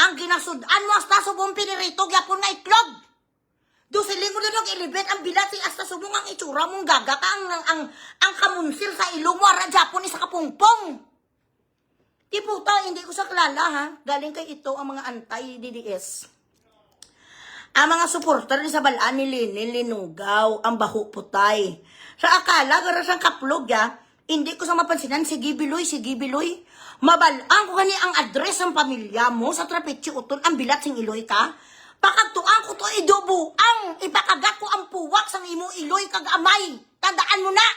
Ang ginasudan mo hasta subong pinirito gyapon nga itlog. Do siling mo nilog ilibet ang bilat sing hasta subong ang itsura mong gaga ka ang kamunsil sa ilong mo ara Japon isa kapungpong. Di puta, hindi ko sa kilala ha. Galing kay ito ang mga anti-DDS. Ang mga supporter ni sa balaan ni Linin, linugaw, ang baho putay. Sa akala, gara siyang kaplog ya, hindi ko sa mapansinan, sige biloy. Mabalaan ko kani ang address ng pamilya mo sa Trapechi Utol, ang bilat sing iloy ka. Pakagtuan ko to idubuang, ipakagat ko ang puwak sang imo iloy kag amay. Tandaan mo na.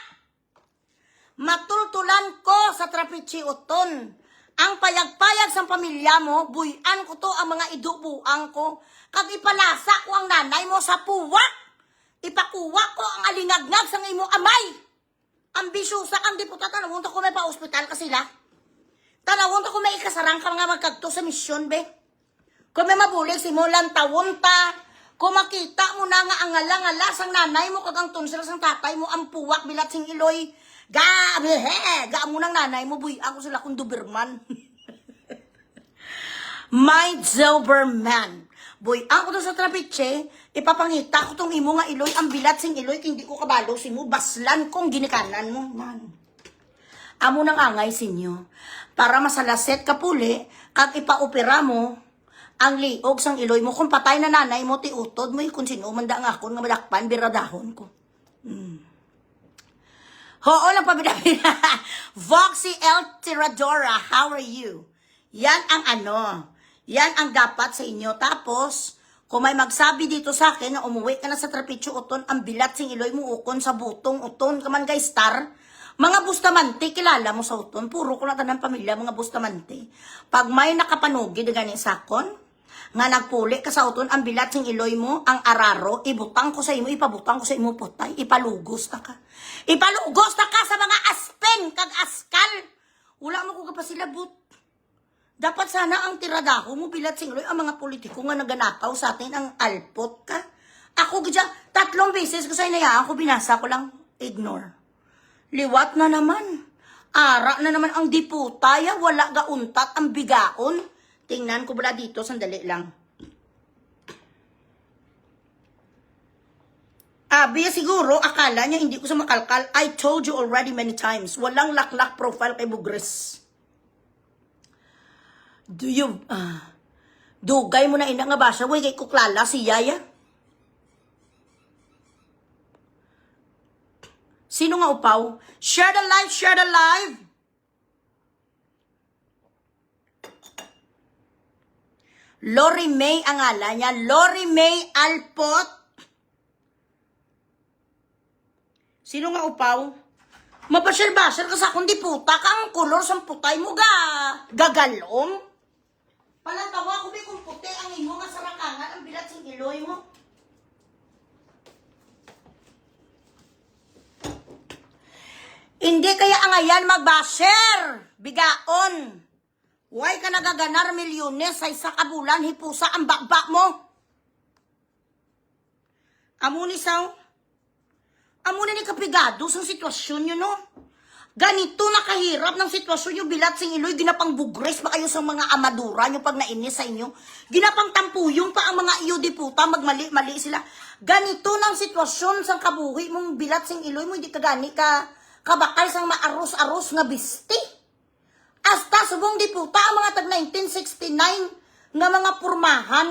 Matultulan ko sa Trapechi Utol. Ang payag-payag sa pamilya mo, buyan ko to ang mga idubuang ko. Kag ipalasa ko ang nanay mo sa puwak. Ipakuwak ko ang alingagnag sa imo amay. Ambisyosa kang diputa, tanawon to kung may pa-hospital ka sila. Tanawon to kung may ikasarang ka nga magkagto sa misyon, be. Kung may mabulig, simulan tawon ta. Kung makita mo na nga ang ngala-ngala sang nanay mo, kag ang tonsil sang tatay mo, ang puwak bilat sing iloy. Ga mo ng nanay mo, buy ako sila kung Doberman. My Doberman. Buy ako to sa Trapiche, ipapangita ko tong imo nga iloy, ang bilat sing iloy, hindi ko kabalo si mo, baslan kong ginikanan mo. Man. Amo nang angay sinyo, para masalaset ka puli, kag ipaopera mo, ang liog sang iloy mo, kung patay na nanay mo, tiutod mo, kung sino manda nga ako, nga madakpan, biradahon ko. Oo lang pabida-bida. Voxy L. Tiradora, how are you? Yan ang dapat sa inyo. Tapos, kung may magsabi dito sa akin na umuwi ka na sa Trapecho Uton, ang bilat sing iloy mo ukon sa butong Uton, kaman guys star, mga Bustamante, kilala mo sa Uton, puro ko na tanang pamilya, mga Bustamante. Pag may nakapanugid gani sakon, nga nagpuli ka sa Uton, ang bilat sing iloy mo, ang araro, ibutang ko sa imo, ipabutang ko sa imo putay, ipalugos na ka. Ipalugos na ka sa mga aspen, kag askal. Wala mo ko kapasilabot. Dapat sana ang tiradaho mo, bilat sing iloy, ang mga politiko nga naganakaw sa atin, ang alpot ka. Ako gadya, 3 beses ko sa inayaan ko, binasa ko lang, ignore. Liwat na naman. Ara na naman ang diputaya, wala gauntat ang bigaon. Tingnan ko bala dito, sandali lang. Abi, siguro, akala niya hindi ko sa makalkal. I told you already many times. Walang laklak profile kay Bugres. Dugay mo na ina nga basa, way kay kuklala si Yaya. Sino nga upaw? Share the live, share the live. Lori May ang ala niya. Lori May Alpot. Sino nga upaw? Mabasyal-basyal ka sa kundi puta ka ang kolor sa putay mo gagalom. Palatawa ko may kung puti ang imo nga sarakangan ang bilat sing iloy mo. Hindi kaya angayan magbasher. Bigaon. Why ka nagaganar milyones sa isa ka bulan, hipusa ang bakbak mo? Amuni ni kapigado sa sitwasyon nyo, no? Ganito nakahirap ng sitwasyon nyo, bilat sing iloy, ginapang bugres ba kayo sa mga amadura nyo pag nainis sa inyo? Ginapang tampuyong pa ang mga iyo di puta, magmali-mali sila. Ganito ng sitwasyon sang kabuhi mong bilat sing iloy mo, hindi ka gani ka kabakal sang maaros-aros nga bisti. Hasta subong di puta ang mga tag 1969 nga mga purmahan,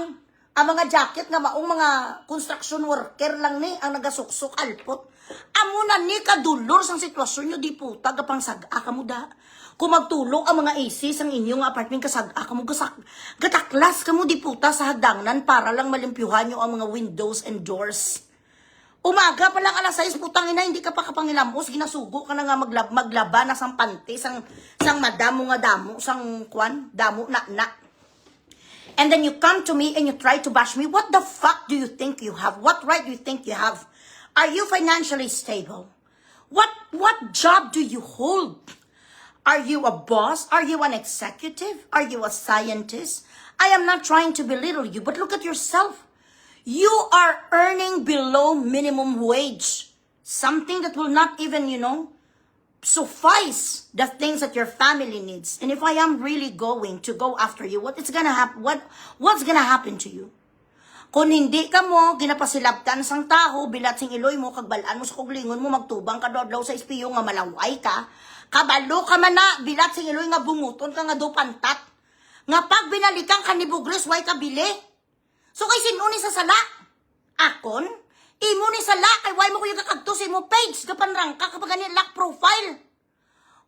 ang mga jacket nga maong mga construction worker lang ni ang nagasuksok alpot. Amunan ni kadulor sang sitwasyon nyo di puta gapang saga ka mo da. Kung magtulog ang mga AC sang inyong apartment kasaga ka mo gataklas ka mo di puta sa hagdanan para lang malimpyuhan nyo ang mga windows and doors. Umaga pa lang alas 6 putang ina hindi ka pa kapangilamos ginasugo ka na nga maglaba na sang panty sang madamo nga damo sang kwan damo na. And then you come to me and you try to bash me. What the fuck do you think you have? What right do you think you have? Are you financially stable? What job do you hold? Are you a boss? Are you an executive? Are you a scientist? I am not trying to belittle you, but look at yourself. You are earning below minimum wage. Something that will not even, suffice the things that your family needs. And if I am really going to go after you, what's gonna happen to you? Kung hindi ka mo, ginapasilabtan sang taho, bilat sing iloy mo, kagbalaan mo sa kuglingon mo, magtubang ka daw sa espiyo nga malaway ka, kabalo ka man na, bilat sing iloy nga bunguton ka nga do pantat, nga pag binalikan ka ni Bugres, way ka bili. So kay sinuni sa sala, akon, imo ni sala, kay way mo ko yung kakagtos, imo page, kapanrang ka kapag ganyan lock profile.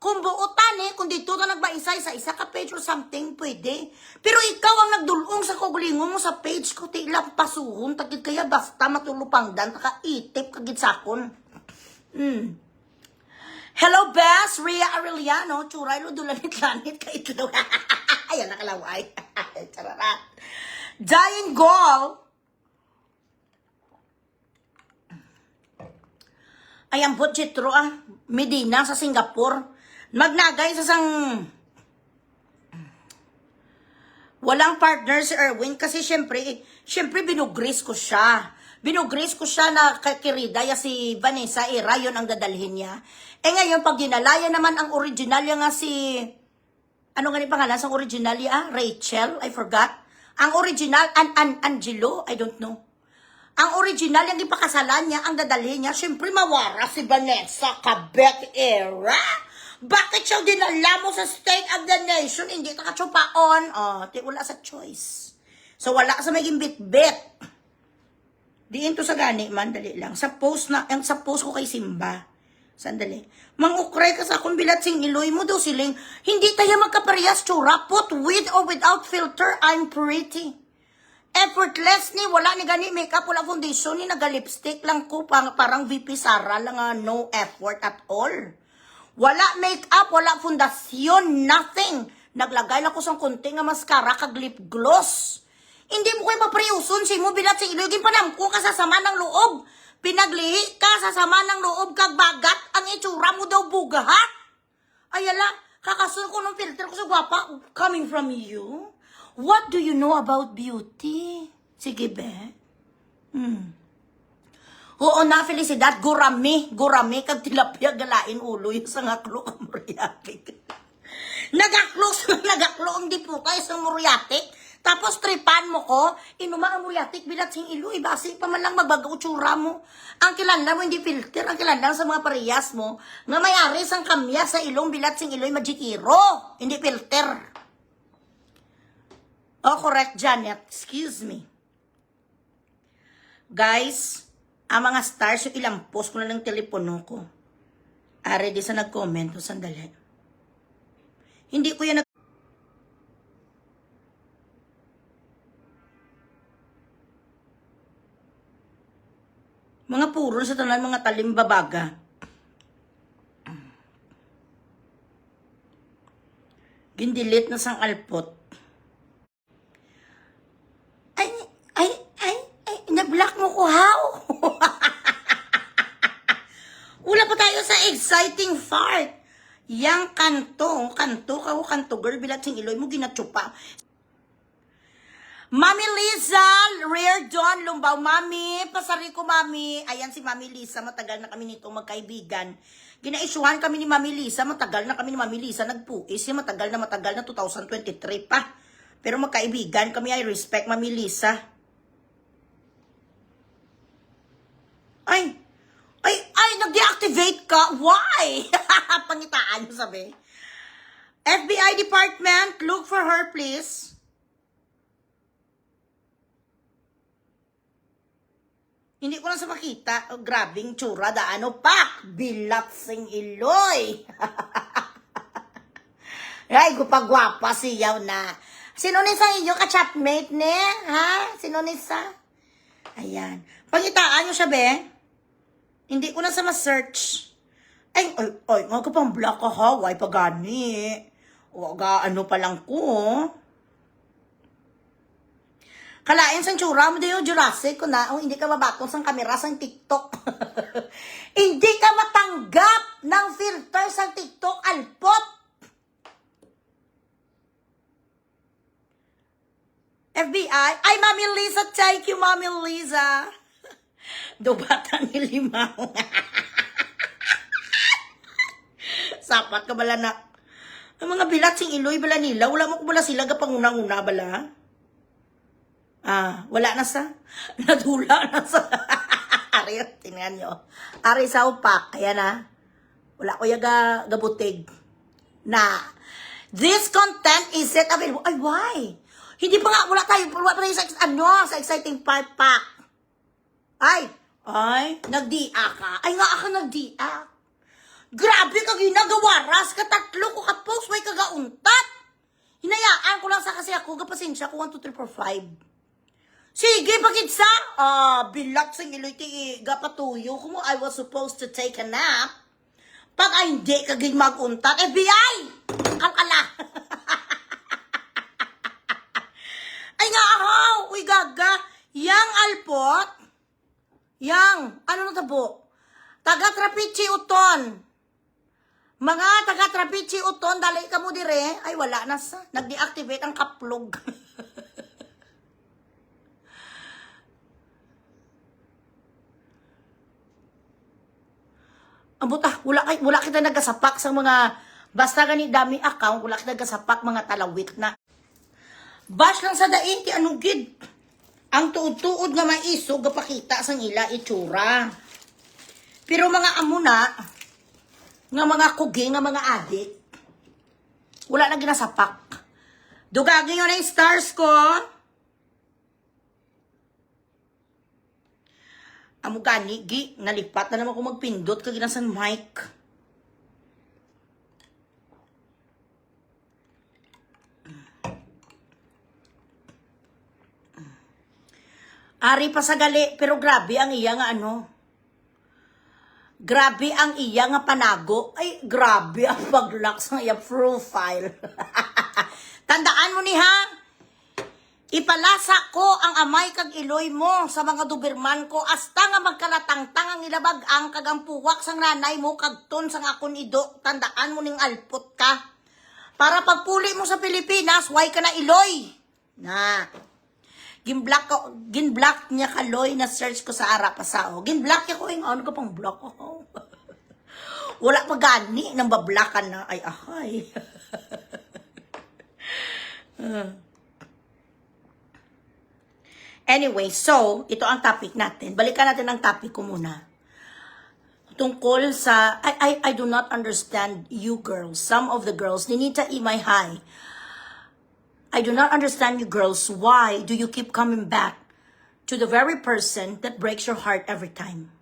Kung buotan kung dito na nagbaisay sa isa ka page or something, pwede. Pero ikaw ang nagdulong sa kugulingon mo sa page ko, tilang pasuhon, tagid kaya basta matulupangdan, taka-itip, kagid sakon. Hello, Bess, Rhea Arellano, churay lo dulanit-lanit ka itlo. Ayan, nakalaway. Chararat. Dying Goal. Ayan po, Chitro, Medina sa Singapore. Magnagay sa sang walang partner si Erwin kasi syempre binugris ko siya. Binugris ko siya na kakirida si Vanessa Ira, yun ang dadalhin niya. Ngayon, pag dinalaya naman ang original nga si, ano nga ni pangalan sa original Rachel, I forgot. Ang original, Angelo, I don't know. Ang original, yung ipakasalan niya, ang dadalhin niya, syempre mawara si Vanessa Kabet Era. Bakit siya dinala mo sa State of the Nation? Hindi ka katsupaon. Wala sa choice. So, wala sa maging bit-bit. Diin to sa gani man, dali lang. Sa post ko kay Simba. Sandali. Mangukray ka sa akong bilat sing iloy mo daw siling. Hindi tayo magkaparehas, tsura. Put with or without filter, I'm pretty. Effortless ni, wala ni gani makeup, wala foundation ni, naga-lipstick lang ko, parang VP Sara lang no effort at all. Wala makeup, wala fundasyon, nothing. Naglagay lang ko sa konti nga mascara kag lip gloss. Hindi mo kayo mapriuson si mo bilat si ilogin panam ko ka sa sama ng loob. Pinaglihi ka sa sama ng loob kag bagat ang itsura mo daw bugahat. Ayala, kakasun ko ng filter ko sa gwapa coming from you. What do you know about beauty? Sige be. Oo na, felicidad, gurami, kag tilapia galain ulo, yung sa ngaklo ang muriatik. Nagaklo ang di po kayo sa muriatik, tapos tripan mo ko, inuma ang muriatik, bilat sing ilo, ibasi pa man lang magbagaw tsura mo. Ang kilala mo, hindi filter, ang kilala sa mga parehas mo, nga may-ari sang kamya sa ilong, bilat sing ilo, majikiro, hindi filter. Oh, correct, Janet, excuse me. Guys, ang mga stars, yung ilang post ko na ng telepono ko. Ready sa nag-comment. Sandali. Hindi ko yan mga puro sa tanan, mga talimbabaga. Gindilit na sang alpot. Na-block mo ko, how? Wala pa tayo sa exam. exciting part. Yang kanto girl, bilat sing iloy mo ginatsupa. Mami Liza, Rare Dawn, Lumbaw, Mami, pasari ko Mami. Ayan si Mami Liza, matagal na kami nito magkaibigan. Ginaisyuhan kami ni Mami Liza, matagal na kami ni Mami Liza, nagpuis, matagal na 2023 pa. Pero magkaibigan kami, I respect Mami Liza. Ay, nag-deactivate ka. Why? Pangitaan nyo sabi. FBI department, look for her please. Hindi ko lang sa makita. Oh, grabing tsura, daano pa. Bilat sing iloy. Ay, gupagwapa siyaw na. Sino ni sa inyo ka-chatmate ne? Ha? Sino ni sa? Ayan. Pangitaan nyo siya, be. Hindi ko na sa ma-search. Ay, nga ka pang block ka ha. Why pa gani? Waga, ano pa lang ko. Kalain sang tsura mo dayo, Jurassic ko na. Oh, hindi ka mabatong sang kamera sang TikTok. Hindi ka matanggap ng filter sang TikTok, alpot. FBI. Ay, Mami Liza, thank you, Mami Liza. Do bata ni Limaw. Sapat ka bala na. Ang mga bilat sing iloy bala nila. Wala mo ko bala sila kapangunang-una bala. Wala na sa. Nadula na sa. Ari, tingnan nyo. Ari sa upak. Ayan na. Wala ko yung gabutig. Na. This content is set available. Ay, why? Hindi pa nga, wala tayo sa exciting part pa. Ay, nag-dia ka. Ay nga ako nag-dia. Grabe ka ginagawa, ras ka tatlo ko ka-post, may kagauntat. Hinayaan ko lang sa kasi ako, kapasensya ko 1, 2, 3, 4, 5. Sige, bakit sa? Bilat sing iloy ti gapatuyo kung I was supposed to take a nap. Pag ay hindi ka ging mag-untat, FBI! Kalkala! Ay nga ako! Uy, gaga! Yang alpot, yang, ano na tabo? Taga-trapichi uton. Mga taga-trapichi uton, dali ka mo dire. Ay, wala na sa. Nag-deactivate ang kaplog. Abuta, wala kita nagasapak sa mga, basta gani dami account, wala kita nagasapak mga talawit na. Bash lang sa daing, ti anong gid. Ang tuod-tuod nga maisog, gapakita sang ila itsura. Pero mga amuna, nga mga kugi, nga mga adik, wala na ginasapak. Dugagin yun na yung stars ko. Amo gani, gi, nalipat na naman ko magpindot kag ginasang mic. Ari pa sa gali, pero grabe ang iya nga ano. Grabe ang iya nga panago. Ay, grabe ang pag-lock sa iya profile. Tandaan mo ni ha, ipalasa ko ang amay kag iloy mo sa mga dubirman ko hasta nga magkalatangtang ang ilabag ang kagang puwak sang nanay mo kagton sang akon ido. Tandaan mo ning alpot ka. Para pagpuli mo sa Pilipinas, why ka na iloy? Na. Ginblock niya kaloy na search ko sa Arapasao. Ginblock niya ko yung ano ka pang block ko. Wala pa gani nang bablakan na. Ay, ahay. Anyway, so, ito ang topic natin. Balikan natin ang topic ko muna. Tungkol sa, I do not understand you girls. Some of the girls, Ninita Imay High. I do not understand you girls. Why do you keep coming back to the very person that breaks your heart every time?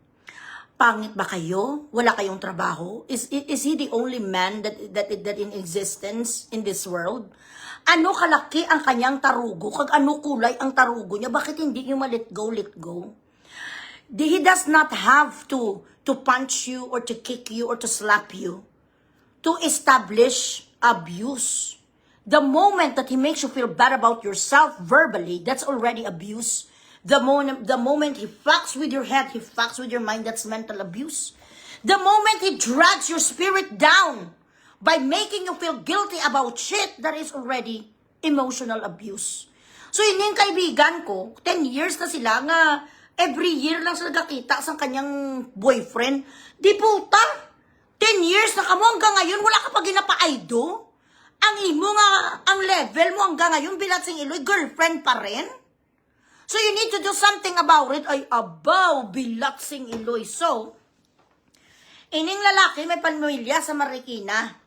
Pangit ba kayo? Wala kayong trabaho? Is he the only man that in existence in this world? Ano kalaki ang kanyang tarugo? Kag ano kulay ang tarugo niya? Bakit hindi niyo ma-let go, let go? He does not have to punch you or to kick you or to slap you to establish abuse. The moment that he makes you feel bad about yourself verbally, that's already abuse. The moment he fucks with your head, he fucks with your mind, that's mental abuse. The moment he drags your spirit down by making you feel guilty about shit that is already emotional abuse. So yun yung kaibigan ko, 10 years na sila nga every year lang sila nagkakita sa kanyang boyfriend. Di puta, 10 years na kamo hanggang ngayon, wala ka pa ginapa-aido. Ang imo nga, ang level mo hanggang ngayon, Bilatsing Iloy, girlfriend pa rin. So you need to do something about it. Ay, abaw, Bilatsing Iloy. So, ining lalaki may pamilya sa Marikina.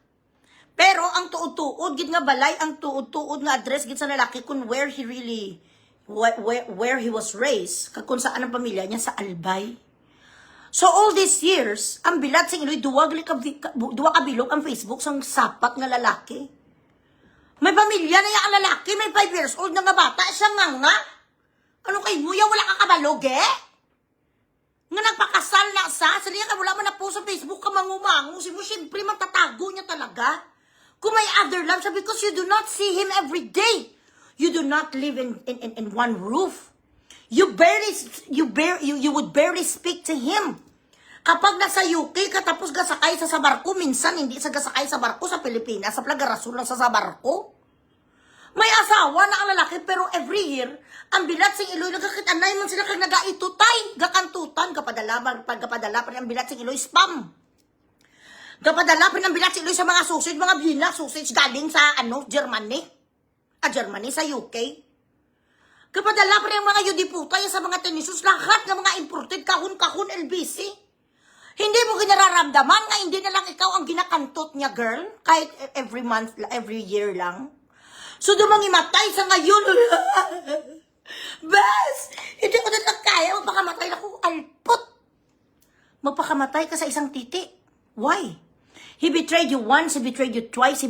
Pero ang tuod-tuod, gid nga balay, ang tuod-tuod nga address gid sa lalaki kung where he really, where he was raised, kung saan ang pamilya niya, sa Albay. So all these years, ang Bilatsing Iloy, duwa kabilog ang Facebook sang sapat nga lalaki. May pamilya na ang lalaki, may 5 years old na nga bata, siya nga. Ano kay Muya, wala ka kabalog nga nagpakasal na sa liya ka, wala man na po sa Facebook ka mangumango, si mo siyempre magtatago niya talaga. Kung may other love siya, because you do not see him every day. You do not live in one roof. You would barely speak to him. Kapag nasa UK ka tapos gasakay sa barko, minsan hindi sa gasakay sa barko sa Pilipinas, sa Plagarasul lang sa barko. May asawa na ang lalaki, pero every year, ang Bilatsing Iloy, nagkakitanay man sila kag nagaitutay, gakantutan, kapadala pa rin ang Bilatsing Iloy, spam. Kapadala pa rin ang Bilatsing Iloy sa mga sausage, mga bina, sausage galing sa, Germany. Germany, sa UK. Kapadala pa rin ang mga yudiputay sa mga tenisus, lahat ng mga imported, kahon-kahon, LBC. Hindi mo ginararamdaman nga hindi na lang ikaw ang ginakantot niya, girl, kahit every month, every year lang. So, dumang imatay sa ngayon. Bes, hindi ko na kaya. Magpakamatay na ko. Alpot. Magpakamatay ka sa isang titi. Why? He betrayed you once, he betrayed you twice, he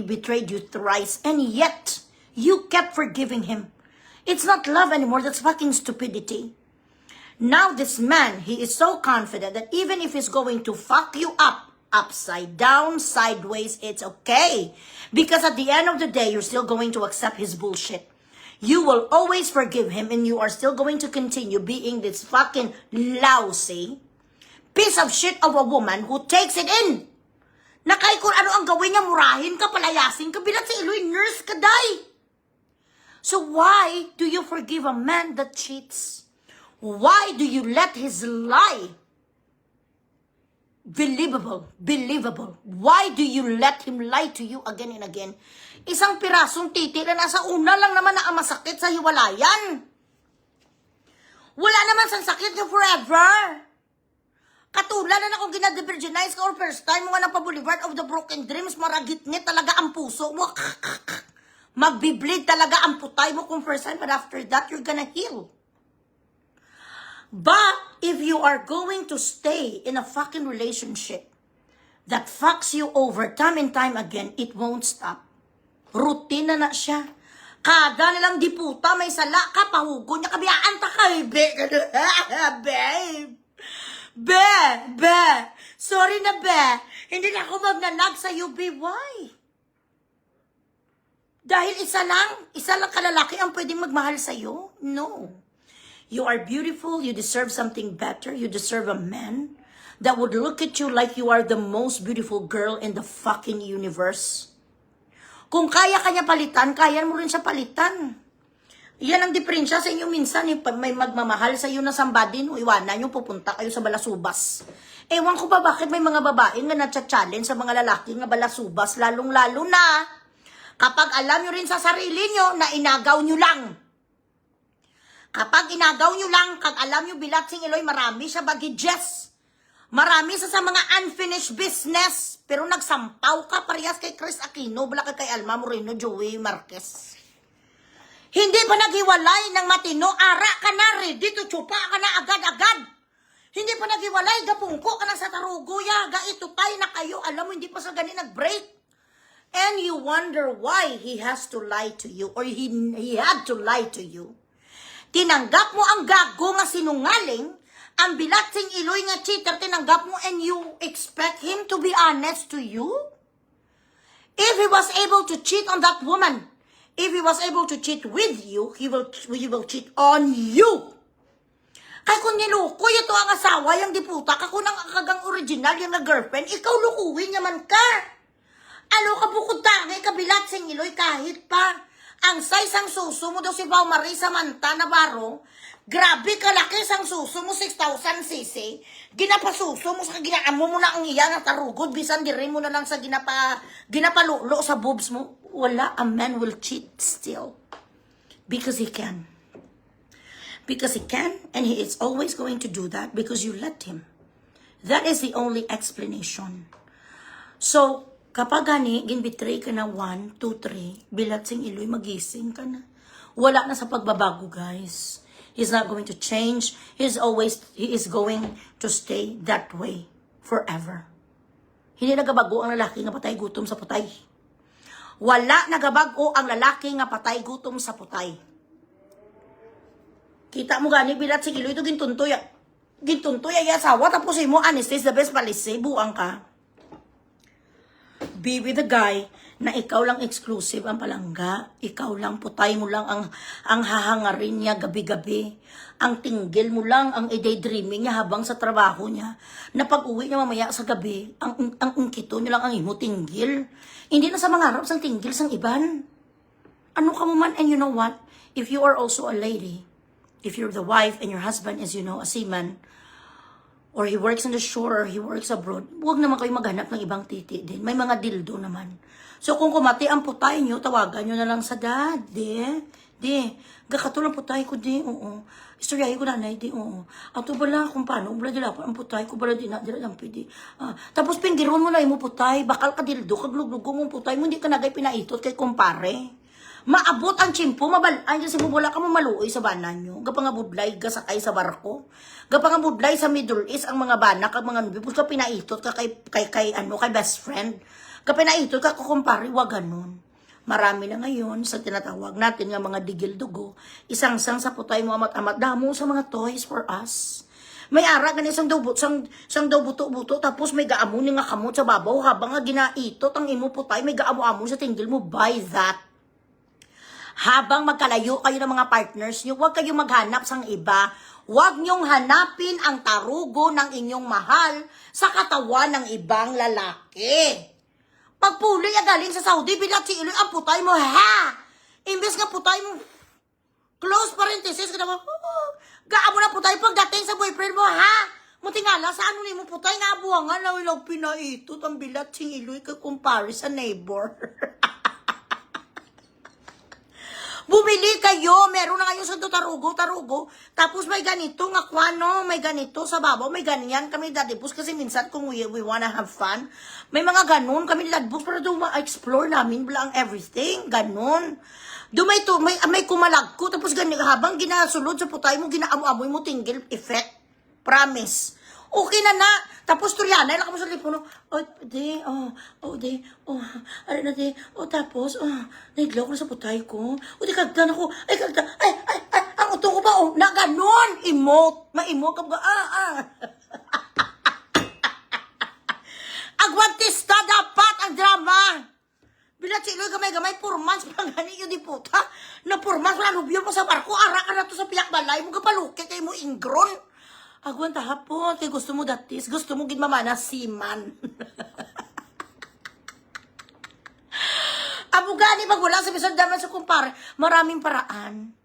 betrayed you thrice. And yet, you kept forgiving him. It's not love anymore. That's fucking stupidity. Now this man, he is so confident that even if he's going to fuck you up, upside down, sideways, it's okay. Because at the end of the day, you're still going to accept his bullshit. You will always forgive him and you are still going to continue being this fucking lousy piece of shit of a woman who takes it in. Na kahit kung ano ang gawin niya, murahin ka, palayasin ka, Bilatsing Iloy, nurse ka, day. So why do you forgive a man that cheats? Why do you let his lie believable? Why do you let him lie to you again and again? Isang pirasong titi na nasa una lang naman na ang masakit sa hiwalayan. Wala naman sa sakit niya forever. Katulad na akong ginadivirginize ka or first time mo nga ng pa-Boulevard of the Broken Dreams, maragitnit talaga ang puso mo. Magbibleed talaga ang putay mo kung first time, but after that, you're gonna heal. But if you are going to stay in a fucking relationship that fucks you over time and time again, it won't stop. Routine na siya. Kada nilang diputa, may sala ka, pahugo niya, kabiyaan ta ka, babe. Be. Sorry na, be. Hindi na ako magnanag sa UB. Why? Dahil isa lang kalalaki ang pwedeng magmahal sa'yo? No. You are beautiful, you deserve something better, you deserve a man that would look at you like you are the most beautiful girl in the fucking universe. Kung kaya kanya palitan, kaya mo rin siya palitan. Yan ang diferensya sa inyo minsan, may magmamahal sa iyo na somebody, no, iwanan yung pupunta kayo sa balasubas. Ewan ko ba bakit may mga babae nga natcha-challenge sa mga lalaki nga balasubas, lalong-lalo na kapag alam nyo rin sa sarili nyo na inagaw nyo lang. Kapag inagaw nyo lang, kag alam nyo, Bilatsing Iloy, marami siya bagiges. Marami sa mga unfinished business. Pero nagsampaw ka parehas kay Chris Aquino, bala kay Alma Moreno, Joey Marquez. Hindi pa naghiwalay ng matino, ara ka na, ready to chupa ka na agad-agad. Hindi pa naghiwalay, gapungko ka na sa taruguya, gaitutay na kayo, alam mo, hindi pa sa ganin nag-break. And you wonder why he has to lie to you, or he had to lie to you. Tinanggap mo ang gago nga sinungaling, ang Bilatsing Iloy nga cheater, tinanggap mo, and you expect him to be honest to you? If he was able to cheat on that woman, if he was able to cheat with you, he will cheat on you. Kay kung nilukoy ito ang asawa, yung diputa, kako nang kagang original, yung na girlfriend, ikaw lukuhin naman ka. Ano ka bukod tangay, kabilat singiloy kahit pa. Ang size ang suso mo daw si Pao Marie Samantha Navarro, grabe kalaki sang suso mo, 6,000 cc. Ginapasuso mo sa ginaamo mo na ang iya na tarugod, bisan diri mo na lang sa ginapalulo sa boobs mo. Wala, a man will cheat still. Because he can. Because he can, and he is always going to do that because you let him. That is the only explanation. So, kapag gani, ginbitray ka na 1, 2, 3, bilat sing iloy, magising ka na. Wala na sa pagbabago, guys. He's not going to change. He is going to stay that way forever. Hindi nagabago ang lalaki nga patay gutom sa putay. Wala nagabago ang lalaki nga patay gutom sa putay. Kita mo gani, bilat sing iloy, ito gintuntoy. Gintuntoy ay asawa, tapos mo, anesthesia, the best palisi, buang ka. Be with the guy na ikaw lang exclusive ang palangga, ikaw lang, putay mo lang ang hahangarin niya gabi-gabi, ang tinggil mo lang ang daydreaming niya habang sa trabaho niya, na pag-uwi niya mamaya sa gabi, ang ungkito niya lang ang imo tinggil. Hindi na sa mga harap sang tinggil sang iban. Ano ka mo man, and you know what? If you are also a lady, if you're the wife and your husband is, you know, a seaman, or he works on the shore, or he works abroad, huwag naman kayo maghanap ng ibang titi din. May mga dildo naman. So, kung kumati ang putay nyo, tawagan nyo na lang sa dad. Di. Gakato lang putay ko, di. Oo. Istoryahin ko nanay, di. Oo. Ato bala, kung paano, bala dila pa ang putay ko, bala dila lang pwede. Tapos, pinggiron mo na yung putay. Bakal ka dildo, kagluglugo mong putay mo, hindi ka nagay pinaitot kay kumpare. Maabot ang chimpo, mabalaan dyan si Bubula ka mo maluoy sa banan nyo. Gapangabudlay, gasakay sa barko. Gapangabudlay sa Middle East, ang mga banak, ang mga nubibus ka pinaitot ka kay best friend. Kapinaitot ka kukumpari, wag ganun. Marami na ngayon sa tinatawag natin nga mga digil dugo, isang-sang sa putay mo amat-amat, damo sa mga toys for us. May ara ganyan sang daw buto-buto, tapos may gaamo ni nga kamot sa babaw, habang nga ginaitot ang imo putay, may gaamo-amo sa tinggil mo, buy that. Habang magkalayo kayo ng mga partners nyo, huwag kayong maghanap sang iba. Huwag nyong hanapin ang tarugo ng inyong mahal sa katawan ng ibang lalaki. Pagpuli galing sa Saudi, bilat si iloy ang putay mo, ha? Imbes nga putay mo, close parenthesis, gaamo na putay pagdating sa boyfriend mo, ha? Mutingala, sa ano ni mo putay nga buwangan na ilang pinaitot ang bilat si iloy kay kumpare sa neighbor. Bumili kayo, meron na kayo sa tarugo, tapos may ganito nga kwano, may ganito sa babaw, may ganyan kami dadibus, kasi minsan kung we wanna have fun, may mga ganun kami dadibus para doon ma-explore namin bala ang everything, ganun. Doon may kumalag ko, tapos ganyan, habang ginasulod sa putay mo, ginaamoy mo tinggil effect, promise. Okay na na. Tapos turyana, ilang ka mo sa lipuno. Tapos, naiglaw ko na sa putay ko. Kagdan ako. Ang utong ko ba, na ganon. Emote. Ma-emote ka ba? Agwantista dapat ang drama. Bilat si Iloy gamay-gamay, 4 months pa gani yun di puta. Na 4 months, wala lubyo mo sa barko. Ara ka na to sa piyak balay mo, kapalukit kayo mo ingron. Agwanta hapon, kay gusto mo datis, gusto mo ginmamana siman. Amo gani pag wala sa bisod daman sa kumpare, maraming paraan.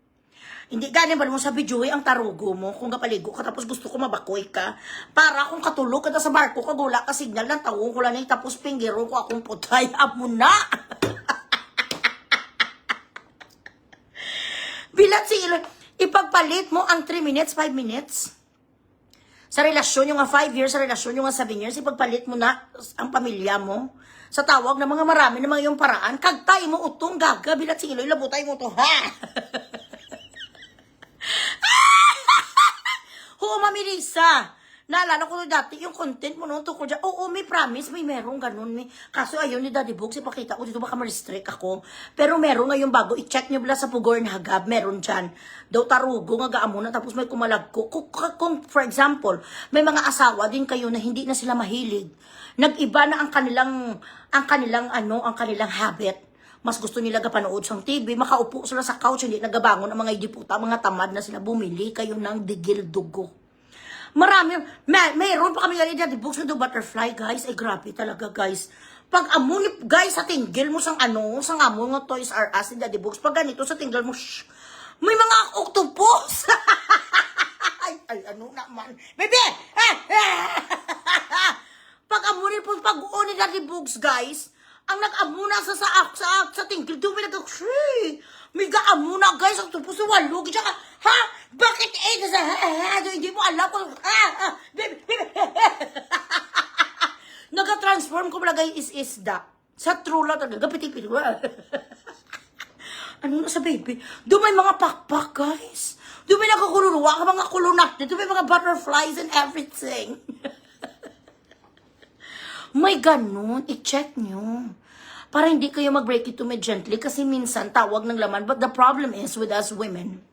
Hindi gani ba mo sa videoy ang tarugo mo kung kapaligo ka tapos gusto ko mabakoy ka. Para kung katulog ka sa barko ka gula ka signal ng tawong ko lang tapos pinggiro ko akong putay. Amo na! Bilat si Iloy, ipagpalit mo ang 3 minutes, 5 minutes. Sa relasyon, yung 5 years, sa relasyon, yung 7 years, ipagpalit mo na ang pamilya mo. Sa tawag ng mga marami ng mga yung paraan, kagtay mo utong gaga, bilat si Iloy, labutay mo to, ha? Oo, Mami Lisa. Naalala ko dati, yung content mo noon tungkol dyan. Oo, may promise, may merong ganun. Kaso ayaw ni Daddy Books, ipakita ko dito, baka ma-restrict ako. Pero meron ngayon bago, i-check nyo bala sa Pugor na Hagab, meron dyan. Daw tarugo, nga gaamo na, tapos may kumalag ko. Kung, for example, may mga asawa din kayo na hindi na sila mahilig. Nag-iba na ang kanilang habit. Mas gusto nila gapanood sa TV, makaupo sila sa couch, hindi nagabangon ang mga idiputa, mga tamad na sila, bumili kayo ng digil dugo. Marami, mayroon pa kami ganito, the books ng butterfly, guys, ay grabe talaga, guys. Pag amuni, guys, sa tinggil mo sang sang amo nga Toys R Us, the books, pag ganito sa tinggil mo, shh, may mga octopus. ay, ano naman, bebe, pag amuni po, pag-uuni na the books, guys, ang nag-amuna sa tinggil, doon may may ga-amuna, guys, octopus, walog, tsaka, ha? Bakit hindi mo alam kung, Naga-transform ko palagay is-isda. Sa true lang talaga, pitik-pitik. Ano na sa baby? Doon may mga pakpak, guys. Doon may nakakululuwa ka, mga kulunat. Doon may mga butterflies and everything. May ganun, i-check nyo. Para hindi kayo mag-break it to me gently kasi minsan tawag ng laman. But the problem is with us women,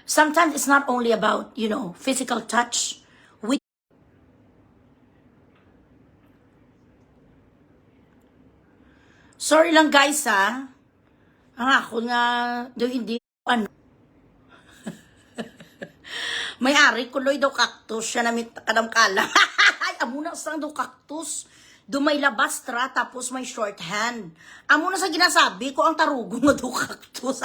sometimes it's not only about, physical touch. Sorry lang guys ha. Ang ako nga, hindi, may-ari kuloy daw cactus, siya namit kadamkala. Ay, amuna sang daw cactus. Dumay labas tra, tapos may short hand. Amo na sa ginasabi ko, ang tarugo nga daw cactus.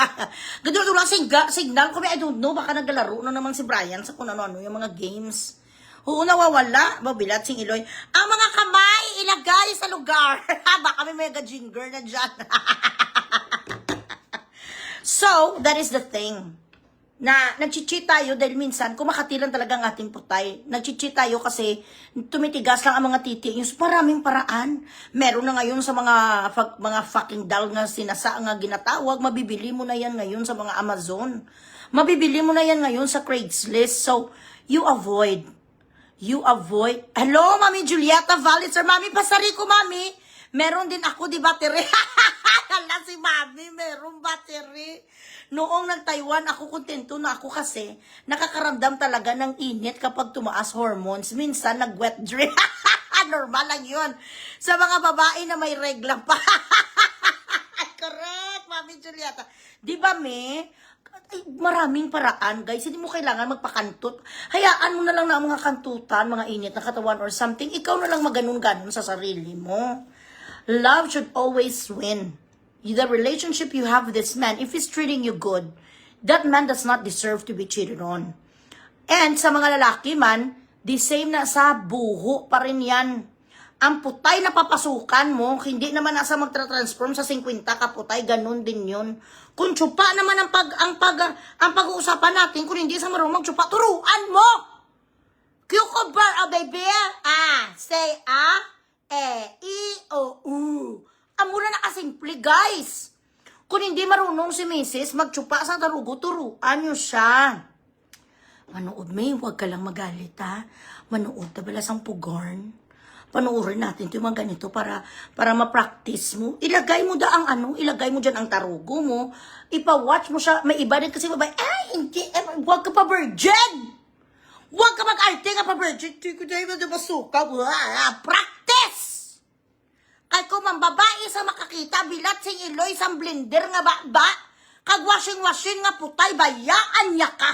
Ganun lang signal ko, I don't know, baka naglalaro na naman si Brian sa kung ano-ano, yung mga games. Oo, nawawala. Mabilat sing Iloy. Ang mga kamay, ilagay sa lugar. Baka may mega jinger na dyan. So, that is the thing. Na nag-cheat tayo dahil minsan, kumakatilan talaga ang ating putay. Nag-cheat tayo kasi tumitigas lang ang mga titi. Yung maraming paraan. Meron na ngayon sa mga fucking doll nga sinasa nga ginatawag. Mabibili mo na yan ngayon sa mga Amazon. Mabibili mo na yan ngayon sa Craigslist. So, you avoid. Hello, Mami Julieta Valitzer. Mami, pasari ko, Mami. Meron din ako, di battery. Hala si Mami, meron battery. Noong nag-Taiwan, ako kontento na ako kasi nakakaramdam talaga ng init kapag tumaas hormones. Minsan, nag-wet dream. Normal lang yun. Sa mga babae na may regla pa. Correct, Mami Julieta. Di ba, Me? Ay, maraming paraan, guys. Hindi mo kailangan magpakantut. Hayaan mo na lang na ang mga kantutan, mga init na katawan or something. Ikaw na lang maganon-ganon sa sarili mo. Love should always win. The relationship you have with this man, if he's treating you good, that man does not deserve to be cheated on. And sa mga lalaki man, the same na sa buho pa rin yan. Ang putay na papasukan mo, hindi naman nasa magtra-transform sa 50 ka putay, ganun din yun. Kung tsupa naman ang pag-uusapan natin, kung hindi sa marunong magtsupa, turuan mo! Cucumber, oh baby, say i, o, u. Amula na kasimple, guys. Kung hindi marunong si Mrs. magtsupa sa tarugo, turuan nyo siya. Manood, May, huwag ka lang magalit, ha? Manood, tabalas ang pugorn. Panuorin natin ito yung mga ganito para ma-practice mo. Ilagay mo ilagay mo dyan ang tarugo mo. Ipa-watch mo siya. May iba din kasi babae, hindi, huwag ka pa virgin! Huwag ka mag-arte ka pa virgin. Hindi ko dahil na masuka. Practice! Kaya kung mambabae sa makakita, bilat sing Iloy sa blender nga ba? Kag washing nga putay, bayaan niya ka.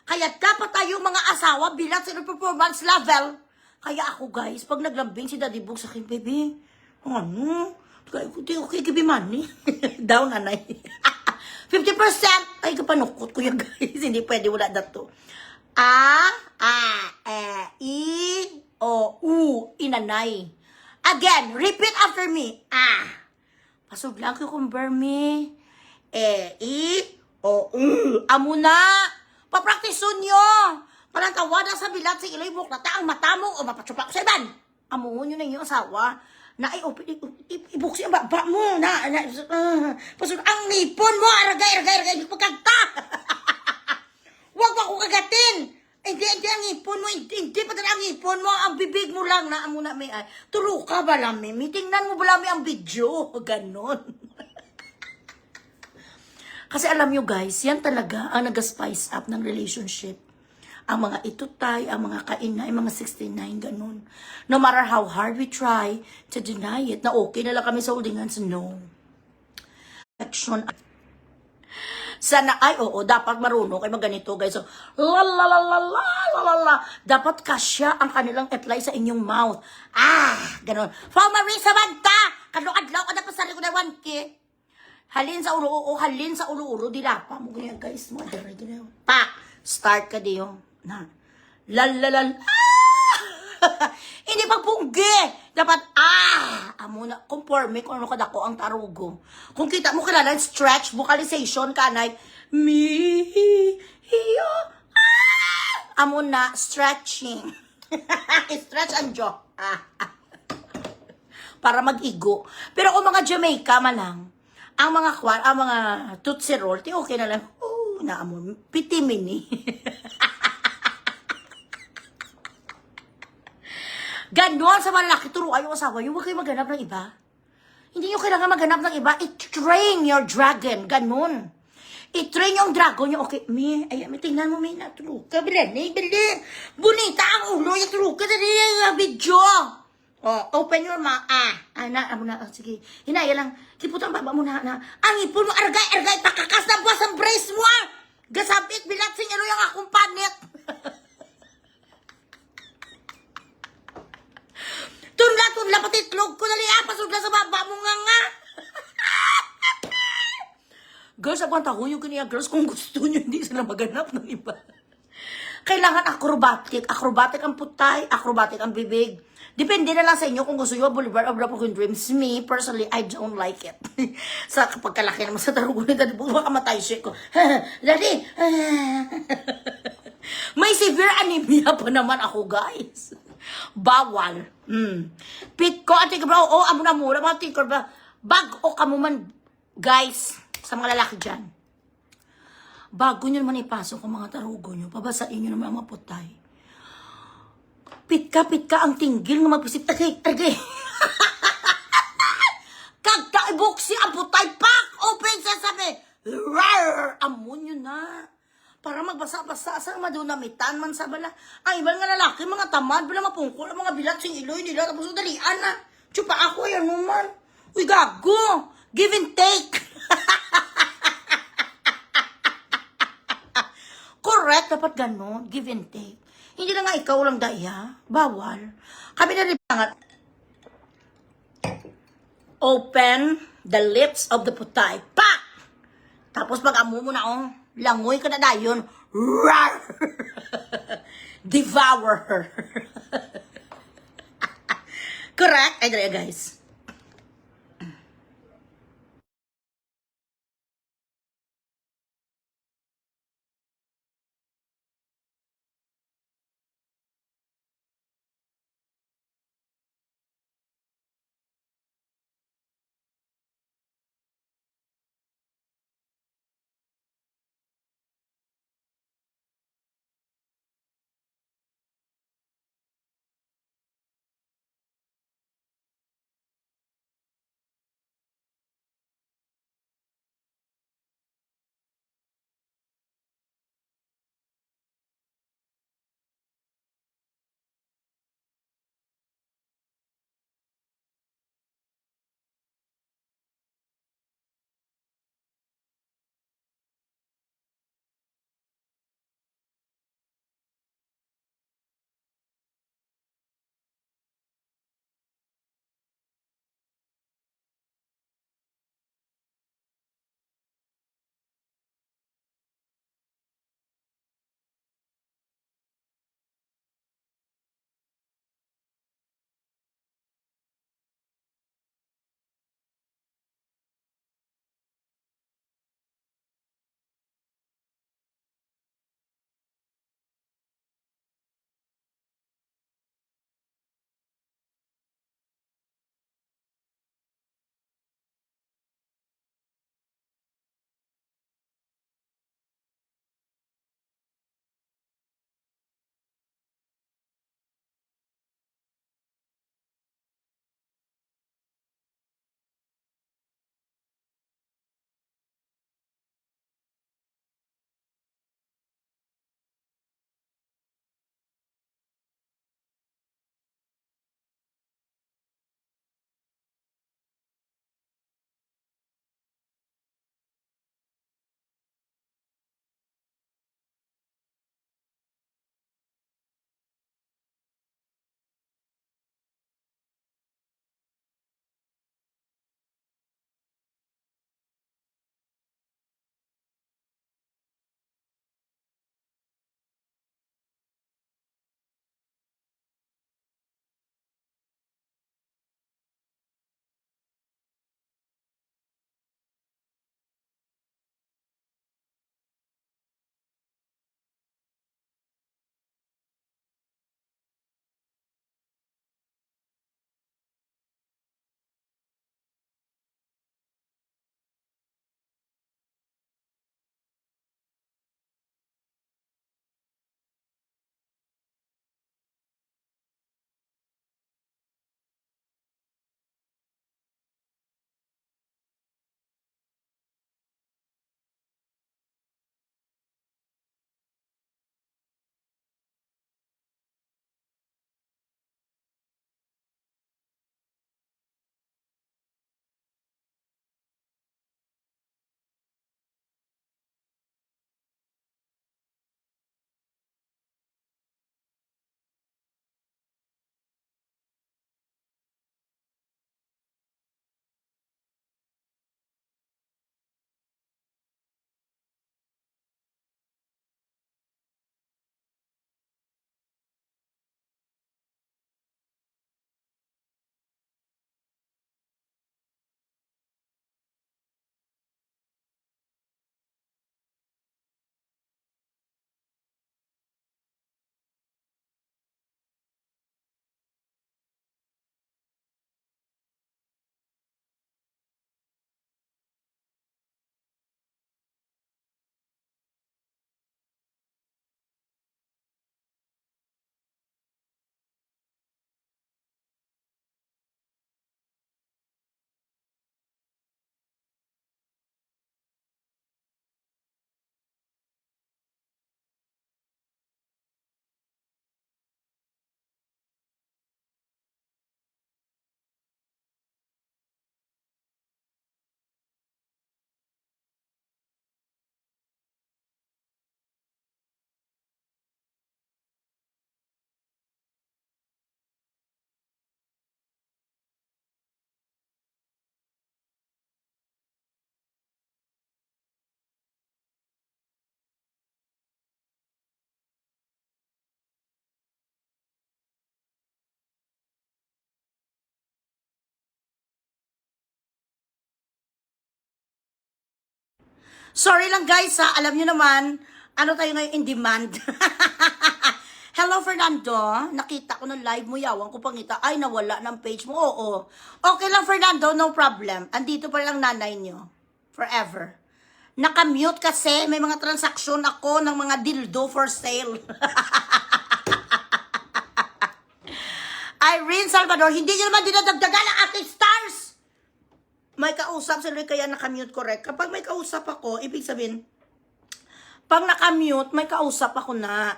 Kaya dapat tayo mga asawa, bilat sa performance level. Kaya ako, guys, pag naglambing si Daddy Bug sa akin, baby, ano? Okay, give me money. Down, anay. 50%! Ay, kapanukot ko yan, guys. Hindi pwede, wala na to. I, O, U, inanay. Again, repeat after me. Pasog lang cucumber me. I, O, U. Amo na. Papraktisun nyo. Parang tawada sa bilat sa iloy mo, nata ang mata mo, o mapatsupa ko sa iban. Amuhon nyo na yung asawa, na ibuksi ang baba mo, pasok, ang ngipon mo, aragay, pagkagta. Huwag mo akong kagatin. Hindi ang ngipon mo, hindi pa ang ngipon mo, ang bibig mo lang, na amo na may, turo ka ba lami, tingnan mo ba lami ang video, ganon. Kasi alam nyo guys, yan talaga ang nag-spice up ng relationship. Ang mga itutay, ang mga kainay, mga 69, ganun. No matter how hard we try to deny it, na okay na lang kami sa holding hands, no. action. Sana, ay, oo, dapat marunong kayo ganito, guys. So, la la la la la la la la. Dapat kasya ang kanilang apply sa inyong mouth. Ganon. For Marisa Banta, kadlo-kadlo ka na pa sa likod na 1K. Halin sa ulo, halin sa ulo, dilapa mo ganyan, guys. Mo, pa, start ka diyo. Na, la la la la. Hindi pa punggi. Dapat, amo na, conforme kung ano kadako ang tarugo. Kung kita mo kilala, stretch, vocalization, kanay, hiyo, amo na, stretching. Stretch ang jaw. Para mag-igo. Pero kung mga Jamaica malang, ang mga Tootsie Roll, okay na lang. Naamon, pitimini. Ganon sa malaki, turuan yung asawa nyo, huwag kayo maghanap ng iba. Hindi nyo kailangan maghanap ng iba. I-train your dragon. Ganon. I-train yung dragon nyo. Okay, may tingnan mo, may natruka. Bilin. Bonita ang ulo, yung truka. Dali yung video. Open your mouth. Sige. Hinaya lang. Kiputang baba mo na. Ang ipon mo, argay, pakakas na buwas ang brace mo. Gasabit, bilat, sinyalo yung akong panit. Tunla, pati itlog ko dali, pasudla sa baba mo nga. Girls, agwanta ko yung kaniya, girls, kung gusto nyo, hindi sila maganap ng iba. Kailangan acrobatic ang putay, acrobatic ang bibig. Depende na lang sa inyo kung gusto nyo, Boulevard of Broken Dreams. Me, personally, I don't like it. Sa pagkalaki naman sa tarugo ni Daddy, baka matay siya ko. Daddy, may severe anemia pa naman ako, guys. Bawal. Pit ko, ati ka bro, amo na mura, mga tinker ba? Bag o kamo man, guys, sa mga lalaki dyan. Bago nyo naman ipasok ang mga tarugo nyo, pabasain nyo naman ang mga putay. Pit ka ang tinggil ng magpisip. Tagay. Kagka ibuksi ang putay, pak! Open sasabi! Rar! Amon nyo na. Para magbasa-basa sa madunamitan man sa bala. Ang ibang nga lalaki, mga tamad, bala mapungkol, ang mga bilat sing iloy nila, tapos dalian na. Tsupa ako, yan naman. Uy, gago! Give and take! Correct, dapat ganon. Give and take. Hindi na nga ikaw lang daya. Bawal. Kami na rin pangat. Open the lips of the putay. Pak! Tapos pag-amo mo na, langoy ka na dayon. Rar! Devour her. Correct? Ay, guys. Sorry lang guys ha, alam nyo naman, ano tayo ngayon in demand. Hello Fernando, nakita ko ng live mo, yawan ko pangita, ay nawala ng page mo, oo. Okay lang Fernando, no problem. Andito pa lang nanay nyo. Forever. Nakamute kasi, may mga transaksyon ako ng mga dildo for sale. Irene Salvador, hindi nyo naman dinadagdagan ang ating stars. May kausap sila kaya nakamute correct. Kapag may kausap ako, ibig sabihin, pag nakamute, may kausap ako na.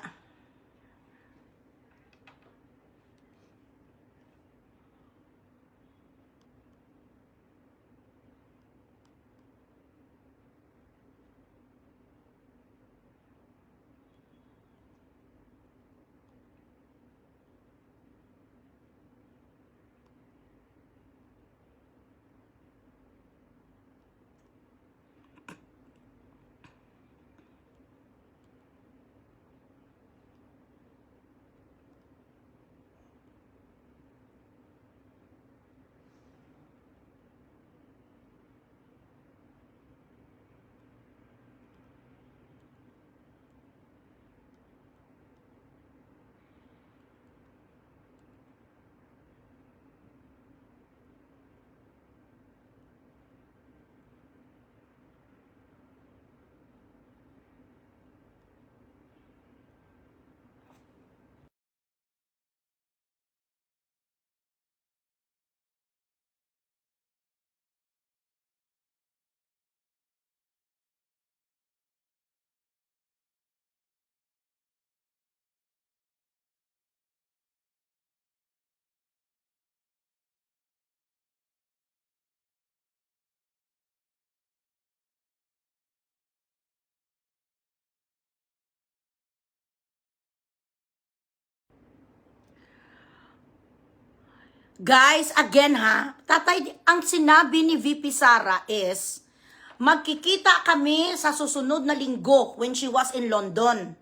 Guys, again ha, tatay, ang sinabi ni VP Sara is, magkikita kami sa susunod na linggo when she was in London.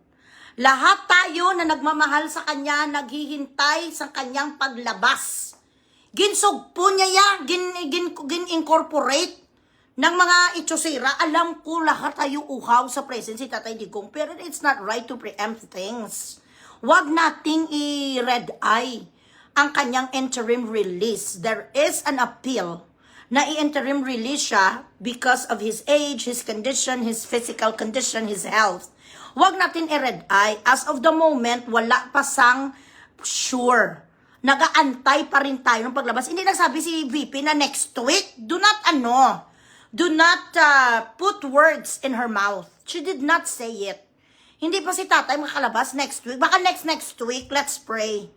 Lahat tayo na nagmamahal sa kanya, naghihintay sa kanyang paglabas. Ginsugpo niya yan, gin-incorporate ng mga itsosira. Alam ko lahat tayo uhaw sa presence si Tatay Digong, pero it's not right to preempt things. Wag nating i-red eye ang kanyang interim release. There is an appeal na i-interim release siya because of his age, his condition, his physical condition, his health. Huwag natin i-red eye. As of the moment, wala pa sang sure. Nagaantay pa rin tayo ng paglabas. Hindi nagsabi si VP na next week. Do not put words in her mouth. She did not say it. Hindi pa si tatay makalabas next week. Baka next week, let's pray.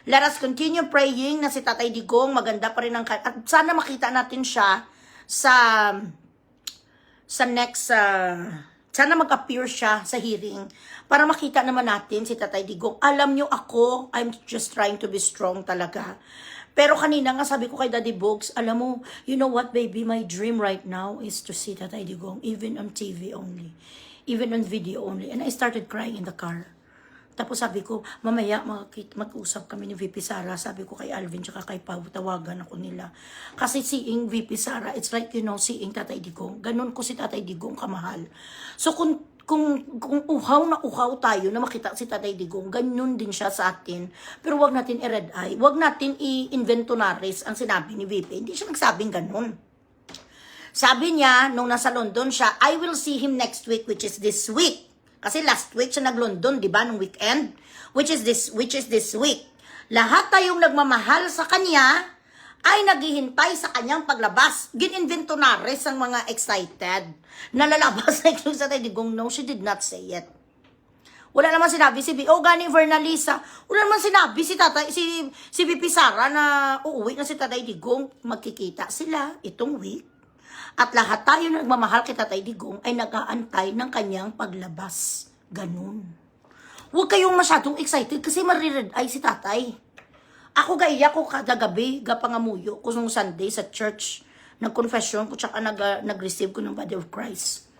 Let us continue praying na si Tatay Digong maganda pa rin ang at sana makita natin siya sa next sana mag-appear siya sa hearing para makita naman natin si Tatay Digong. Alam nyo ako, I'm just trying to be strong talaga. Pero kanina nga sabi ko kay Daddy Bogs, alam mo, you know what baby, my dream right now is to see Tatay Digong even on TV only, even on video only. And I started crying in the car. Tapos sabi ko, mamaya mag-usap kami ni VP Sara. Sabi ko kay Alvin tsaka kay Pau, tawagan ako nila. Kasi seeing VP Sara, it's like, you know, seeing Tatay Digong. Ganon ko si Tatay Digong kamahal. So kung uhaw na uhaw tayo na makita si Tatay Digong, ganyan din siya sa atin. Pero wag natin i-red eye. Wag natin i-inventonaris ang sinabi ni VP. Hindi siya nagsabing ganon. Sabi niya, nung nasa London siya, I will see him next week, which is this week. Kasi last week siya nag-London, di ba, nung weekend? Which is this week. Lahat tayong nagmamahal sa kanya ay naghihintay sa kanyang paglabas. Gin-inventonaris ang mga excited na lalabas na ito sa Tatay Digong. No, she did not say it. Wala naman sinabi si Gani Vernalisa. Wala naman sinabi si VP Sara na uuwi na si Tatay Digong. Magkikita sila itong week. At lahat tayo nagmamahal kay Tatay Digong ay nag-aantay ng kanyang paglabas. Ganun. Huwag kayong masyadong excited kasi marired ay si tatay. Ako gaya ko kada gabi, gapangamuyo ko nung Sunday sa church. Nag-confession ko tsaka nag-receive ko ng body of Christ.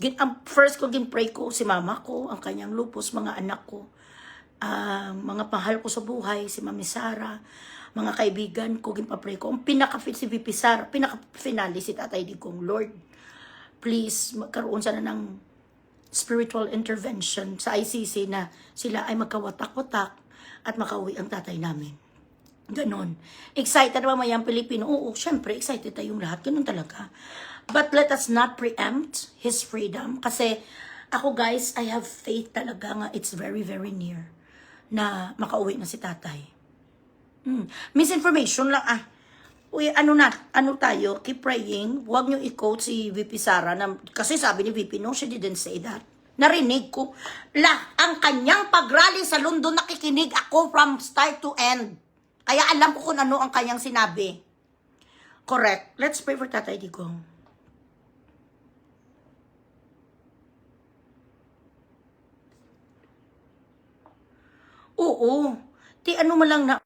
Ang first ko gin-pray ko si mama ko, ang kanyang lupus, mga anak ko. Mga mahal ko sa buhay, si Mami Sara, mga kaibigan ko, ginpapray ko. Ang pinaka-fit si VP Sara, pinaka-finale si Tatay Digong, Lord, please, magkaroon sana ng spiritual intervention sa ICC na sila ay magkawatak-watak at makauwi ang tatay namin. Ganon. Excited ba mayang Pilipino? Oo, syempre, excited tayong lahat. Ganon talaga. But let us not preempt his freedom. Kasi ako guys, I have faith talaga nga it's very, very near na makauwi na si tatay. Misinformation lang Uy, ano tayo, keep praying. Huwag niyo i-quote si VP Sara kasi sabi ni VP, no, she didn't say that. Narinig ko. Ang kanyang pag-rally sa London, nakikinig ako from start to end. Kaya alam ko kung ano ang kanyang sinabi. Correct. Let's pray for Tatay Digong. Oo. Ano mo lang na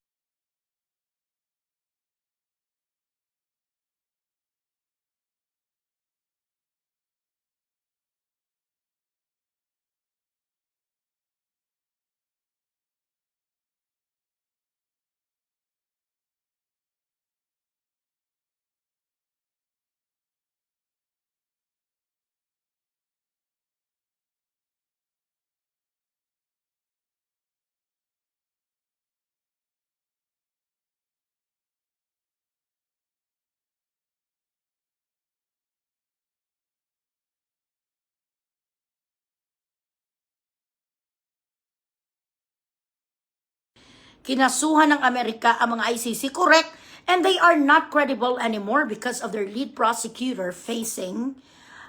kinasuhan ng Amerika ang mga ICC, correct? And they are not credible anymore because of their lead prosecutor facing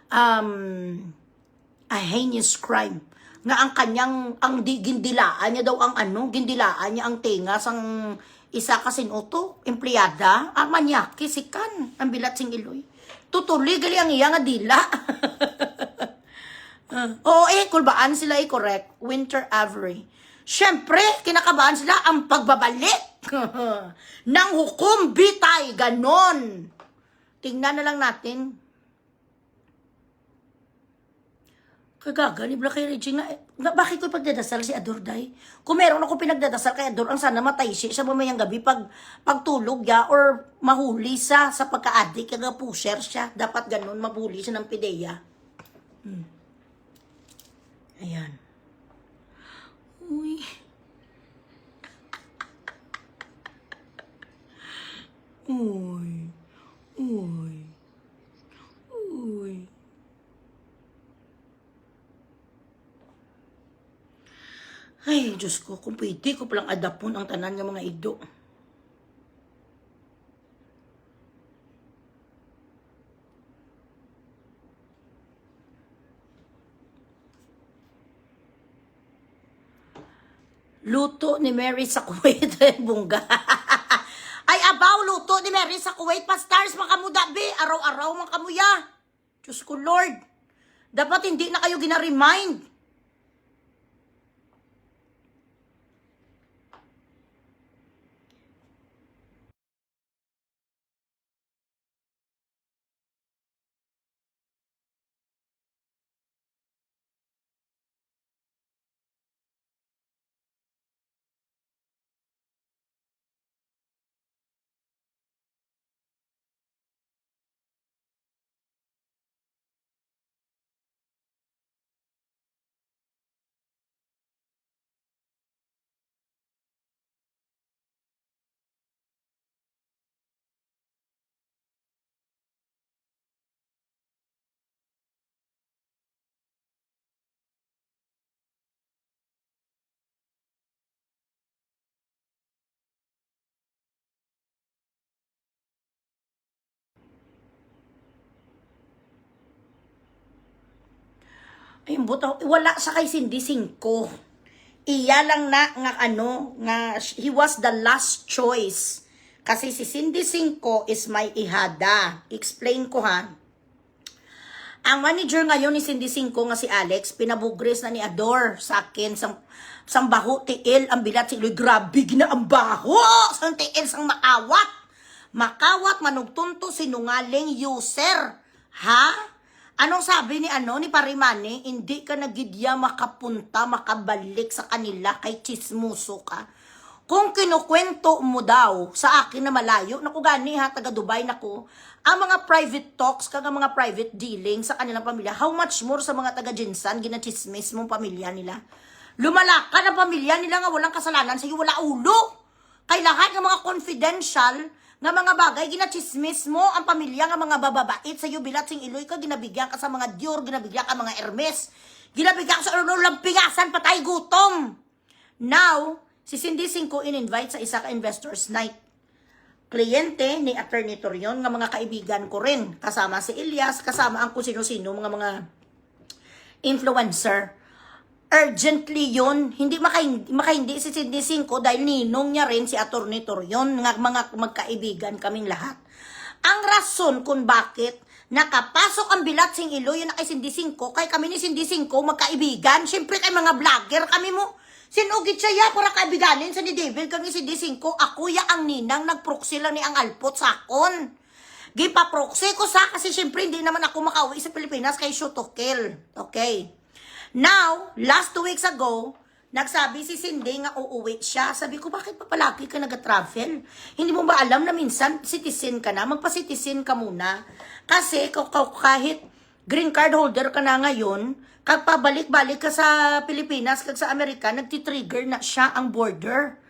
a heinous crime. Nga gindilaan niya daw gindilaan niya ang tenga sang isa kasinuto, empleyada, manyaki, sikan, ang bilat sing iloy. Tutuloy, gali ang iya nga dila. Kulbaan sila correct. Winter Avery. Siyempre, kinakabahan sila ang pagbabalik ng hukom bitay, ganon. Tingnan na lang natin. Kagaganib lang kay Regine nga, bakit ko pagdadasal si Ador day? Kung meron ako pinagdadasal kay Ador, ang sana matay siya mamayang gabi pagtulog ya or mahuli sa pagka-addict, kaga pusher siya. Dapat ganon, mabuli siya ng pideya. Ayan. Uy. Uy. Uy. Uy. Ay, Diyos ko, kung pwede ko palang adapon ang tanan ng mga ido. Luto ni Mary sa Kuwait, bungga. Ay, abaw, luto ni Mary sa Kuwait, pastars, makamuda, be. Araw-araw, makamuya. Diyos ko, Lord. Dapat hindi na kayo gina-remind. Ay, buto, wala sa kay Cindy 5. Iya lang na nga he was the last choice. Kasi si Cindy 5 is my ihada. Explain ko ha. Ang manager ngayon ni Cindy 5 nga si Alex, pinabugres na ni Ador sa akin sang baho tiil ang bilat si Iloy. Grabe gina ang baho sang tiil sang makawat manugtunto sinungaling user. Ha? Anong sabi ni Parimani? Hindi ka nagidya makapunta, makabalik sa kanila kay chismuso ka. Kung kinukwento mo daw sa akin na malayo, naku gani ha, taga Dubai, naku, ang mga private talks, kag ang mga private dealing sa kanilang pamilya, how much more sa mga taga-Jinsan, ginachismis mong pamilya nila. Lumalakan ang pamilya nila nga walang kasalanan sa'yo, wala ulo. Kay lahat ng mga confidential nga mga bagay, ginachismis mo ang pamilya nga mga bababait sa'yo, bilat sing iloy ka, ginabigyan ka sa mga Dior, ginabigyan ka mga Hermes, ginabigyan ka sa lampingasan, patay gutom. Now, si Cindy Cinco in-invite sa isa ka investors night. Kliyente ni Attorney Torion, nga mga kaibigan ko rin. Kasama si Elias, kasama ang kung sino-sino, mga influencer. Urgently yun, hindi makahindi si Cindy Cinco dahil ninong niya rin si Attorney Torion, nga mga magkaibigan kaming lahat. Ang rason kung bakit nakapasok ang bilat sing Iloy na kay Cindy Cinco, kay kami ni Cindy Cinco magkaibigan, syempre kay mga vlogger kami mo. Sinugit siya ya para kaibiganin sa ni David kang Cindy Cinco, ako ya ang ninang nagproxy lang ni ang alpot sakon. Gipa-proxy ko sa kasi syempre hindi naman ako makauwi sa Pilipinas kay shoot to kill. Okay. Now, last 2 weeks ago, nagsabi si Cindy nga uuwi siya. Sabi ko, bakit pa palagi ka nag-travel? Hindi mo ba alam na minsan citizen ka na? Magpa-citizen ka muna. Kasi kahit green card holder ka na ngayon, kag pabalik-balik ka sa Pilipinas, kag sa Amerika, nagtitrigger na siya ang border.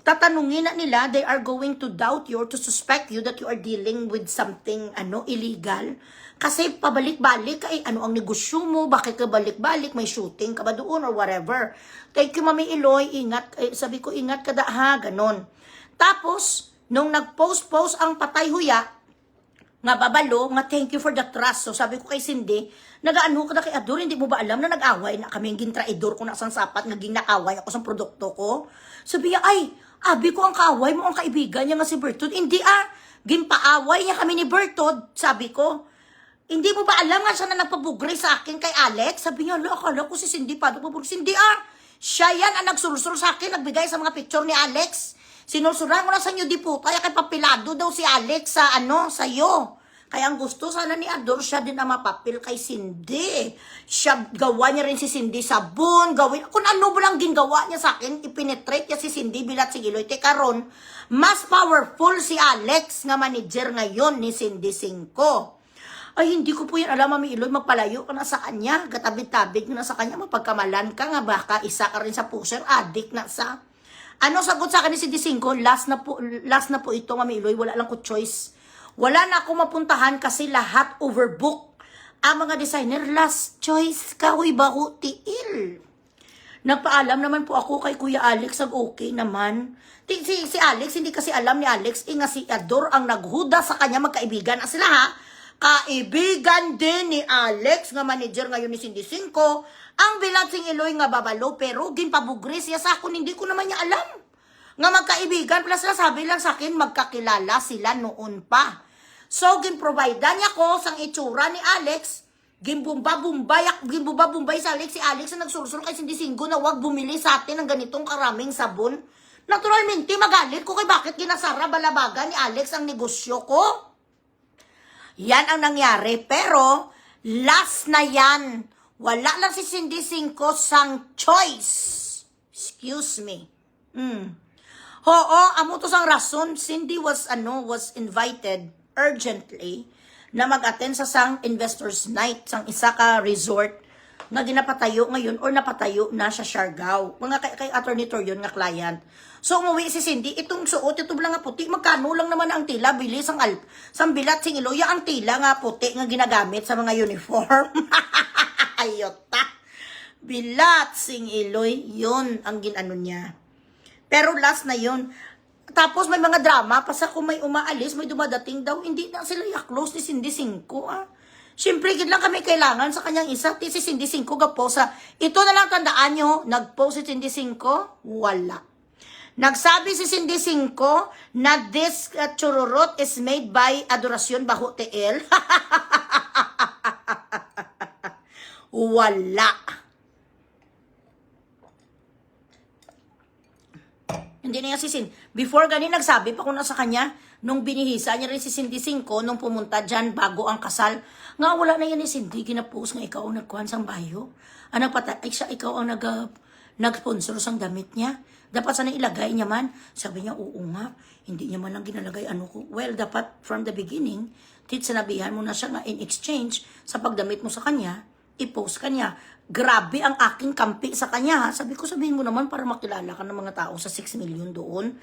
Tatanungin na nila, they are going to doubt you or to suspect you that you are dealing with something illegal. Kasi pabalik-balik, ano ang negosyo mo? Bakit ka balik-balik? May shooting ka ba doon or whatever? Thank you, Mami Iloy. Ingat. Sabi ko, ingat ka da ha. Ganon. Tapos, nung nag-post ang patay huya, nga babalo, nga thank you for the trust. So sabi ko kay Cindy, nagaano ka na kay Ador, hindi mo ba alam na nag-away na kami, gintraidor ko na sang sapat, naging nakaway ako sa produkto ko? Sabi niya, ay, abi ko ang kaaway mo, ang kaibigan niya nga si Bertod. Hindi ginpaaway niya kami ni Bertod, sabi ko. Hindi mo ba alam nga siya na nagpabugray sa akin kay Alex? Sabi niya, akala ko si Cindy pa nagpabugray. Cindy siya yan ang nagsulsul sa akin, nagbigay sa mga picture ni Alex. Sinulsuran ko na sa inyo di po, kaya kay papilado daw si Alex sa sa'yo. Kaya ang gusto sana ni Ador, siya din ang mapapil kay Cindy. Siya, gawa niya rin si Cindy sabon, gawin, kung ano ba lang gingawa niya sa akin, ipinetrate niya si Cindy bilat si Giloy. Teka ron, mas powerful si Alex nga manager ngayon ni Cindy Cinco. Ay, hindi ko po yan alam, Mami Iloy, magpalayo ka na sa kanya, gatabig-tabig na sa kanya, mapagkamalan ka nga, baka isa ka rin sa pusher, addict na sa... Ano sagot sa akin ni Cindy Cinco? Last na po ito, Mami Iloy, wala lang ko choice. Wala na akong mapuntahan kasi lahat overbook. Ang mga designer, last choice, kahoy baho, tiil. Nagpaalam naman po ako kay Kuya Alex, okay naman. Si Alex, hindi kasi alam ni Alex, nga si Ador ang naghuda sa kanya, magkaibigan na sila ha. Kaibigan din ni Alex, nga manager ngayon ni Cindy Cinco, ang bilat sing Iloy nga babalo, pero ginpabugri siya sa akin, hindi ko naman niya alam. Nga magkaibigan, plus sabi lang sa akin, magkakilala sila noon pa. So, ginprovidean niya ko sang itsura ni Alex, gimbumba-bumbay sa Alex, si Alex na nagsursul kay Cindy Cinco na wag bumili sa atin ng ganitong karaming sabon. Naturalmente, magalit ko kay bakit ginasara balabaga ni Alex ang negosyo ko. Yan ang nangyari, pero last na yan. Wala lang si Cindy Cinco sang choice. Excuse me. Oo, amo to sang rason. Cindy was invited urgently na mag-attend sa sang investors night, sang isa ka resort na ginapatayo ngayon or napatayo na sa Siargao. Mga kay Attorney Torion nga client. So, umuwi si Cindy, itong suot, ito lang nga puti, magkano lang naman ang tila, bili sang bilat sing Iloy, ang tila nga puti nga ginagamit sa mga uniform. Ayota. Bilat sing Iloy, yun ang ginano niya. Pero last na yun. Tapos may mga drama, pasa kung may umaalis, may dumadating daw, hindi na sila close ni Cindy Cinco, Siyempre, lang kami kailangan sa kanyang isa. Si Cindy Cinco gaposa. Ito na lang tandaan nyo, nag-post si Cindy Cinco, wala. Nagsabi si Cindy Cinco na this chururot is made by Adoracion Baho TL. Wala. Hindi na nga si Cindy. Before ganin, nagsabi pa ko na sa kanya, nung binihisa niya rin si Cindy Cinco, nung pumunta dyan bago ang kasal, nga wala na yan ni Cindy, ginapost nga ikaw ang nagkuhan sang bayo. Ay siya, ikaw ang nag-sponsor sang damit niya. Dapat sana ilagay niya man. Sabi niya, oo nga, hindi niya man lang ginalagay ano ko. Well, dapat from the beginning, sinabihan mo na siya nga in exchange sa pagdamit mo sa kanya, i-post kanya. Grabe ang aking kampi sa kanya. Ha? Sabihin mo naman para makilala ka ng mga tao sa 6 million doon.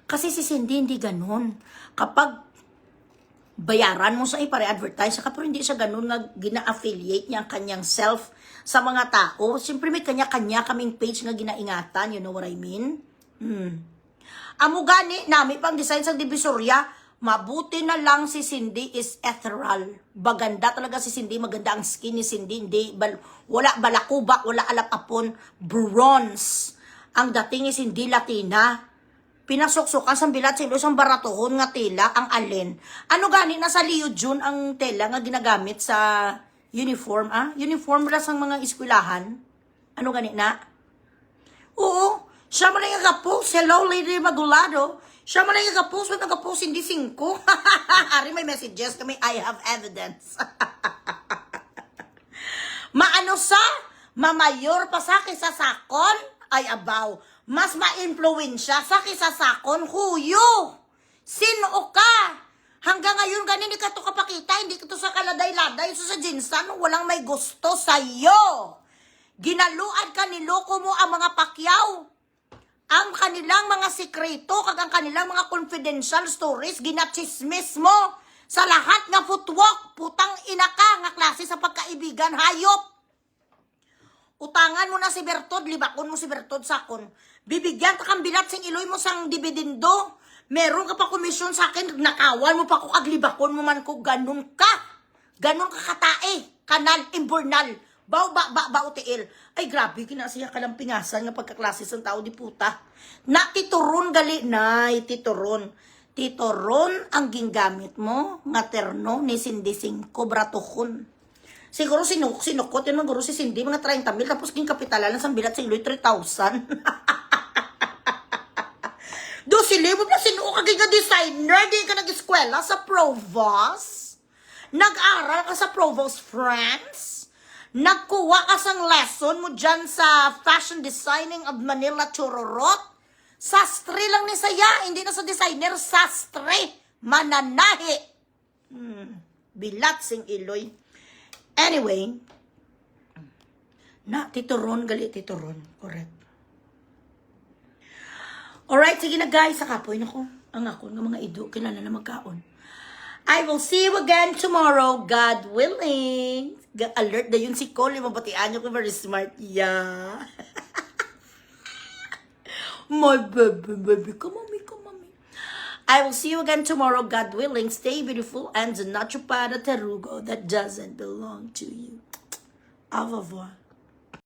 Kasi si Cindy hindi ganun. Kapag bayaran mo sa ipare-advertise, pero hindi siya ganun nga gina-affiliate niya ang kanyang self sa mga tao. Siyempre may kanya-kanya kaming page nga ginaingatan, you know what I mean? Amo gani, nami pang design sa Divisoria, mabuti na lang si Cindy is ethereal. Baganda talaga si Cindy, maganda ang skin ni Cindy, hindi, wala balakuba, wala alapapon, bronze. Ang dating ni Cindy Latina. Pinasuksukan sa bilat sa isang baratohon nga tela ang alin. Ano gani nasa Leo June ang tela nga ginagamit sa uniform, Uniform lang sang mga eskwelahan. Ano gani na? Oo, siya man yung nag-post. Hello, Lady Magulado. Siya man yung nag-post. May nag-post, hindi 5. Ari, may messages kami. I have evidence. Maano sa? Mamayor pa sa kisa sakon? Ay, abaw. Mas ma-influensya sa kisa sakon, huyo. Sino ka? Hanggang ngayon, ganin di ka to kapakita, hindi ka to sa kaladay-laday, so sa jinsan, walang may gusto sa'yo. Ginaluan ka, niloko mo ang mga pakyaw. Ang kanilang mga sikreto, kag ang kanilang mga confidential stories, ginachismis mo sa lahat nga footwalk, putang ina ka, nga klase sa pagkaibigan, hayop. Utangan mo na si Bertod, libakon mo si Bertod sakon. Bibigyan ta kang bilat sing iloy mo sang dividendo. Meron ka pa komisyon sa akin, nakawan mo pa ko aglibakon mo man ko, ganun ka. Ganun ka katae, kanal, imburnal. Bao tiil. Ay grabe, kinasiya ka lang pingasan nga pagkaklase ng tao di puta. Na tituron gali, nay, tituron. Tituron ang gingamit mo, nga terno ni Cindy 5, bratohon. Siguro sinukot yun, siguro si Cindy, mga 30 mil, tapos king kapitalan sa bilat sa iloy, 3,000. Do sila mo na sinuo ka designer, di ka nag-eskwela sa Provost? Nag-aral ka sa Provost France? Nagkuha ka sang lesson mo dyan sa fashion designing of Manila Chororot? Sastre lang ni saya, hindi na sa designer, sastre, mananahi. Bilat sing iloy. Anyway, na, tituron, gali tituron. Correct. Alright, sige na guys, sa kapoy na ko. Ang ako ng mga ido, kilala na magkaon. I will see you again tomorrow, God willing. Alert na yun si Cole, mabatian nyo ko, very smart. Yeah. My baby, come on me. I will see you again tomorrow, God willing. Stay beautiful and do not chupada tarugo that doesn't belong to you. Au revoir.